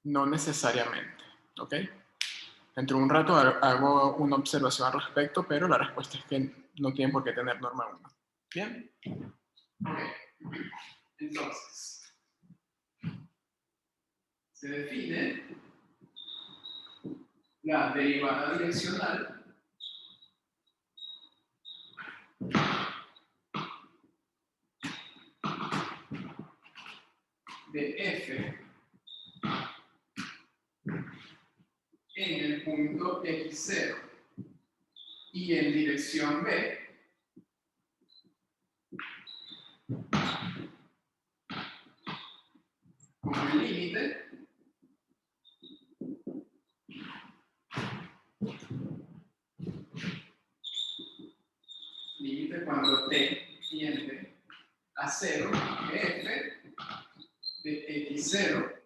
No necesariamente, ¿ok? Dentro de un rato hago una observación al respecto, pero la respuesta es que no tiene por qué tener norma 1. ¿Bien? Ok. Entonces, se define la derivada direccional de f en el punto x0 y en dirección b como el límite cuando t tiende a 0 de f de x0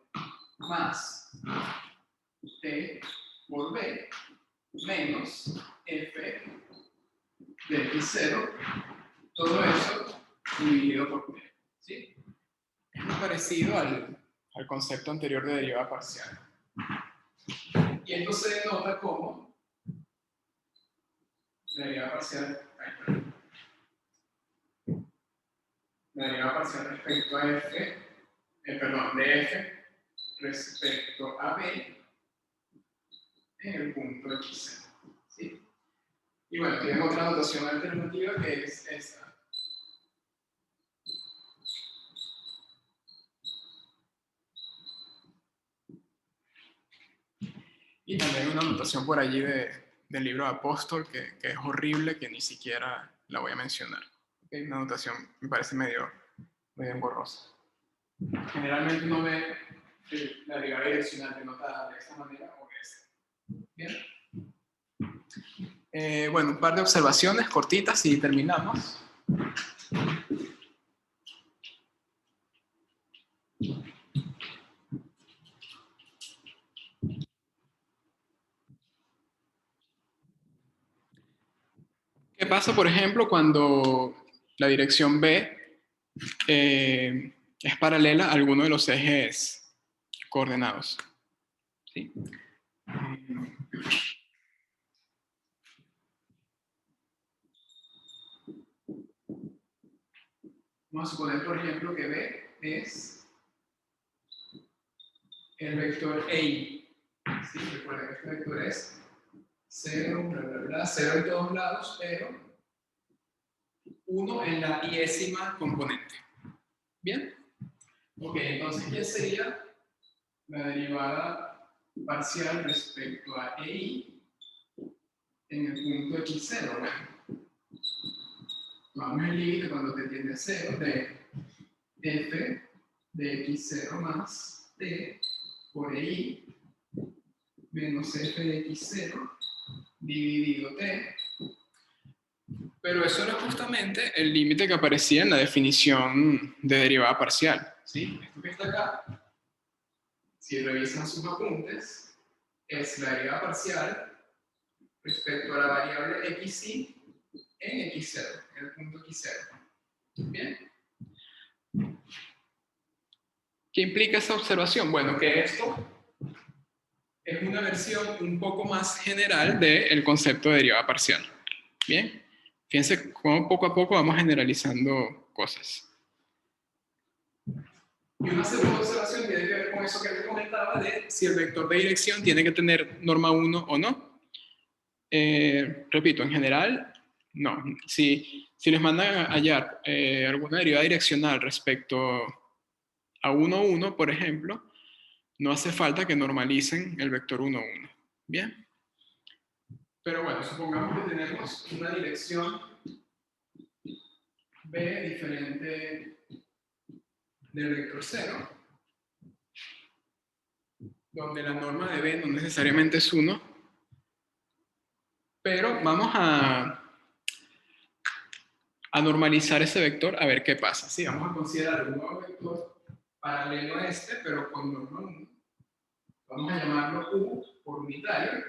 más t por b menos f de x0, todo eso dividido por t. ¿Sí? Es muy parecido al concepto anterior de derivada parcial. Y esto se denota como la derivada parcial, la derivada parcial respecto a f, de f respecto a b en el punto x0. ¿Sí? Y bueno, tenemos otra notación alternativa que es esta. Y también una notación por allí del libro de Apóstol que es horrible, que ni siquiera la voy a mencionar. ¿Okay? Una notación me parece medio borrosa. Generalmente uno ve la derivada direccional denotada de esta manera o de esta. ¿Bien? Bueno, un par de observaciones cortitas y terminamos. ¿Qué pasa, por ejemplo, cuando la dirección B es paralela a alguno de los ejes coordenados? ¿Sí? Vamos a suponer, por ejemplo, que B es el vector EI. ¿Sí? Recuerden que este vector es 0, bla, bla, bla, 0 en todos lados, pero 1 en la iésima componente. ¿Bien? Ok, entonces, ¿qué sería la derivada parcial respecto a EI en el punto x0? Bueno, tomamos el límite cuando t tiende a 0 de f de x0 más t por EI menos f de x0 dividido t. Pero eso era justamente el límite que aparecía en la definición de derivada parcial. ¿Sí? Esto que está acá, si revisan sus apuntes, es la derivada parcial respecto a la variable xy en x0, en el punto x0. ¿Bien? ¿Qué implica esa observación? Bueno, que esto es una versión un poco más general del concepto de derivada parcial. ¿Bien? Fíjense cómo poco a poco vamos generalizando cosas. Y una segunda observación tiene que ver con eso que les comentaba de si el vector de dirección tiene que tener norma 1 o no. Repito, en general, no. Si les mandan a hallar alguna derivada direccional respecto a 1, 1, por ejemplo, no hace falta que normalicen el vector 1, 1. ¿Bien? Pero bueno, supongamos que tenemos una dirección B diferente del vector 0, donde la norma de B no necesariamente es 1, pero vamos a normalizar ese vector a ver qué pasa. Sí, vamos a considerar un nuevo vector paralelo a este, pero con norma 1. Vamos a llamarlo U por unitario,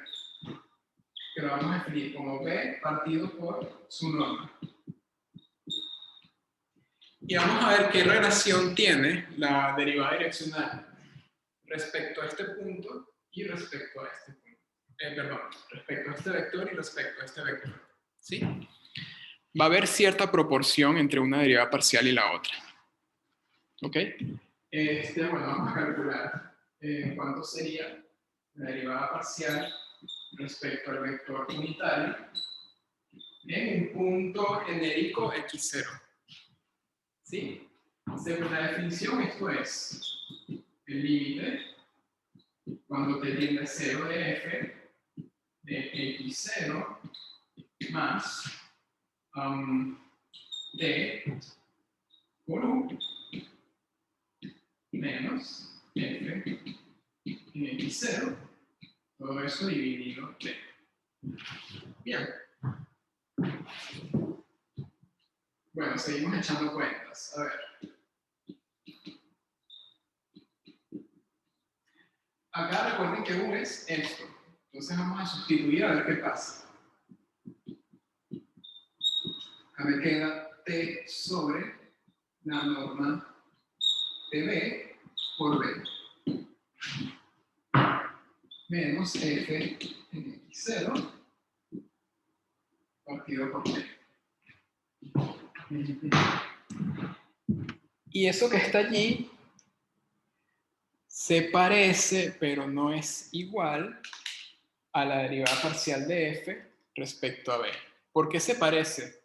que lo vamos a definir como B partido por su norma. Y vamos a ver qué relación tiene la derivada direccional respecto a este punto y respecto a este punto. Respecto a este vector y respecto a este vector. ¿Sí? Va a haber cierta proporción entre una derivada parcial y la otra. ¿Ok? Bueno, vamos a calcular cuánto sería la derivada parcial respecto al vector unitario en un punto genérico x0. ¿Sí? Según la definición, esto es el límite cuando t tiende a 0 de f de x0 más t por u menos f en x0, todo eso dividido t. Bien. Bueno, seguimos echando cuentas. A ver. Acá recuerden que U es esto. Entonces vamos a sustituir a ver qué pasa. Acá me queda T sobre la norma de B por B. Menos F en X0 partido por B. Y eso que está allí se parece, pero no es igual a la derivada parcial de f respecto a b. ¿Por qué se parece?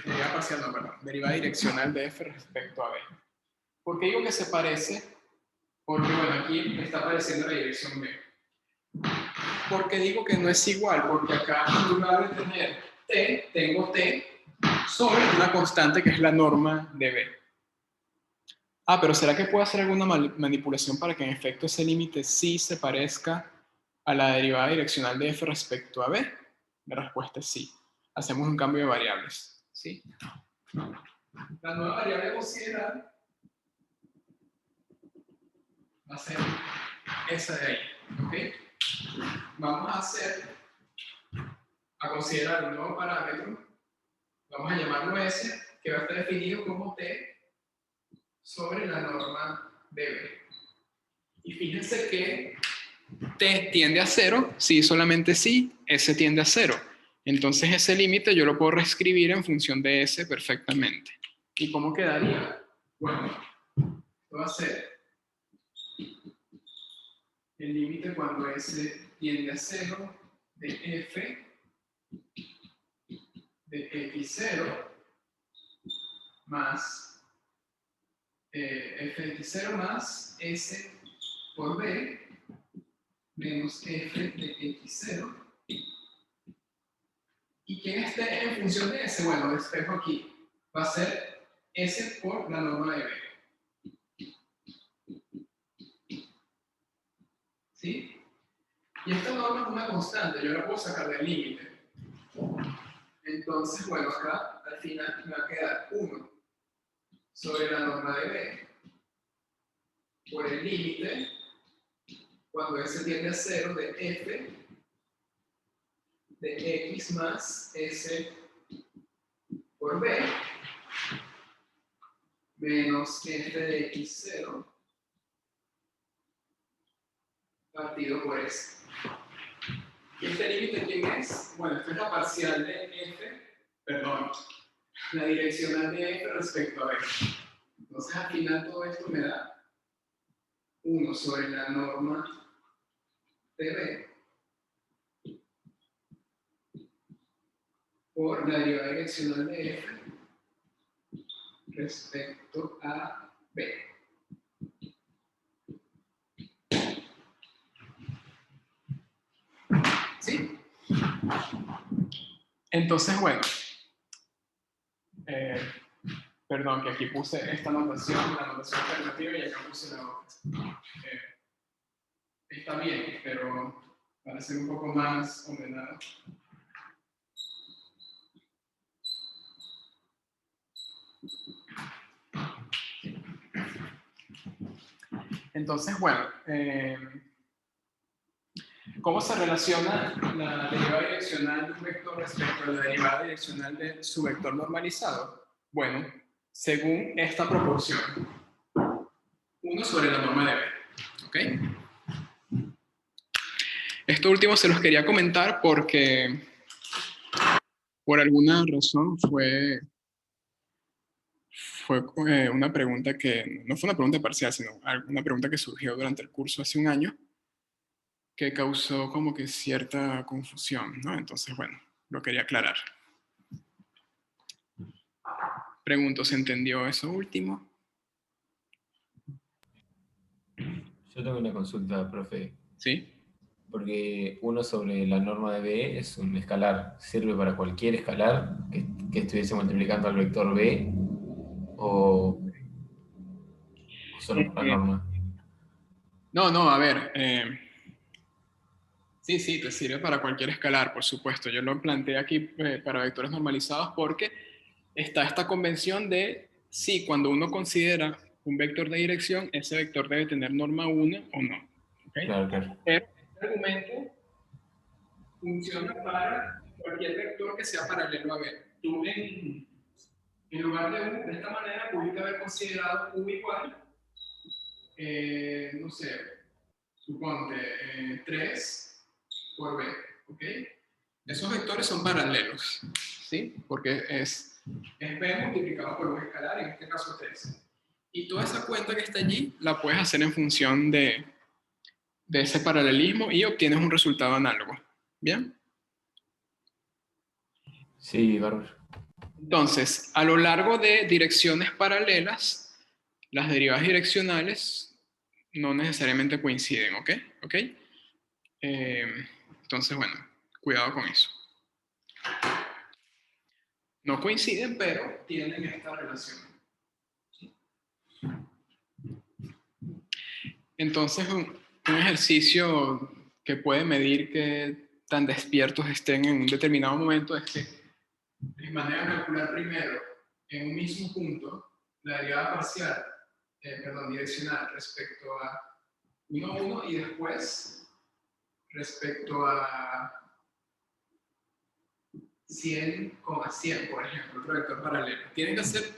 Derivada parcial, no, perdón. Derivada direccional de f respecto a b. ¿Por qué digo que se parece? Porque, bueno, aquí está apareciendo la dirección b. ¿Por qué digo que no es igual? Porque acá, en lugar de tener t, tengo t sobre una constante que es la norma de b. Ah, pero ¿será que puedo hacer alguna manipulación para que en efecto ese límite sí se parezca a la derivada direccional de f respecto a b? La respuesta es sí. Hacemos un cambio de variables. ¿Sí? La nueva variable considerada va a ser esa de ahí. ¿Ok? Vamos a considerar un nuevo parámetro. Vamos a llamarlo s, que va a estar definido como t sobre la norma de b. Y fíjense que t tiende a 0, sí, solamente sí, s tiende a 0. Entonces ese límite yo lo puedo reescribir en función de s perfectamente. ¿Y cómo quedaría? Bueno, esto va a ser el límite cuando s tiende a 0 de f de x0 más f de x0 más s por b menos f de x0. ¿Y quién esté en función de s? Bueno, despejo aquí. Va a ser s por la norma de b. ¿Sí? Y esta norma es una constante, yo la puedo sacar del límite. Entonces, bueno, acá al final me va a quedar 1 sobre la norma de b por el límite cuando s tiende a 0 de f de x más s por b menos f de x0 partido por s. ¿Y este límite quién es? Bueno, esta es la parcial de f, perdón, la direccional de f respecto a b. Entonces al final todo esto me da 1 sobre la norma de b por la derivada direccional de f respecto a b. ¿Sí? Entonces, bueno, perdón, que aquí puse esta notación, la notación alternativa, y acá puse la otra. Está bien, pero para ser un poco más ordenado. Entonces, bueno, ¿cómo se relaciona la derivada direccional de un vector respecto a la derivada direccional de su vector normalizado? Bueno, según esta proporción, 1 sobre la norma de B. ¿Ok? Esto último se los quería comentar porque por alguna razón fue una pregunta que, no fue una pregunta parcial, sino una pregunta que surgió durante el curso hace un año, que causó como que cierta confusión, ¿no? Entonces, bueno, lo quería aclarar. Pregunto, ¿se entendió eso último? Yo tengo una consulta, profe. ¿Sí? Porque 1 sobre la norma de B es un escalar. ¿Sirve para cualquier escalar que estuviese multiplicando al vector B o solo por la norma? No, a ver. Sí, te sirve para cualquier escalar, por supuesto. Yo lo planteé aquí para vectores normalizados porque está esta convención de sí, cuando uno considera un vector de dirección, ese vector debe tener norma 1 o no. ¿Okay? Claro, claro. Pero este argumento funciona para cualquier vector que sea paralelo a B. Tú en lugar de U, de esta manera, pudiste haber considerado U igual, no sé, suponte 3 por B, ¿ok? Esos vectores son paralelos, ¿sí? Porque es B multiplicado por un escalar, en este caso 3. Y toda esa cuenta que está allí la puedes hacer en función de ese paralelismo y obtienes un resultado análogo. ¿Bien? Sí, bárbaro. Entonces, a lo largo de direcciones paralelas, las derivadas direccionales no necesariamente coinciden, ¿ok? Entonces, bueno, cuidado con eso. No coinciden, pero tienen esta relación. Entonces, un ejercicio que puede medir qué tan despiertos estén en un determinado momento es que les mandé a calcular primero en un mismo punto la derivada parcial, direccional respecto a 1, 1 y después respecto a 100,100, por ejemplo, otro vector paralelo. ¿Tienen que hacer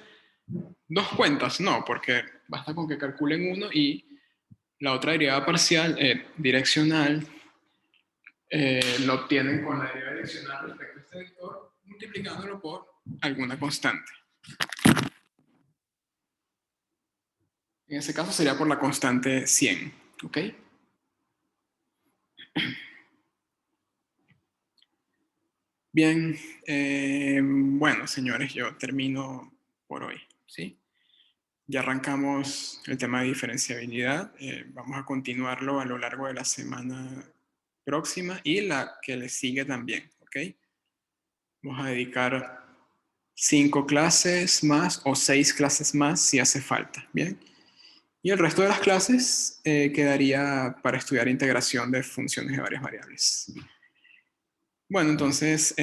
dos cuentas? No, porque basta con que calculen uno y la otra derivada parcial direccional lo obtienen con la derivada direccional respecto a este vector, multiplicándolo por alguna constante. En ese caso sería por la constante 100, ¿ok? Bien, bueno, señores, yo termino por hoy, ¿sí? Ya arrancamos el tema de diferenciabilidad, vamos a continuarlo a lo largo de la semana próxima y la que le sigue también, ¿ok? Vamos a dedicar 5 clases más o 6 clases más si hace falta, ¿bien? Y el resto de las clases quedaría para estudiar integración de funciones de varias variables. Bueno, entonces,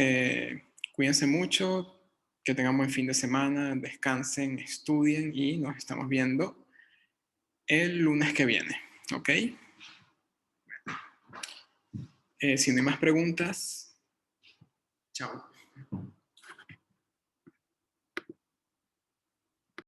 cuídense mucho, que tengan buen fin de semana, descansen, estudien y nos estamos viendo el lunes que viene, ¿ok? Si no hay más preguntas, chao.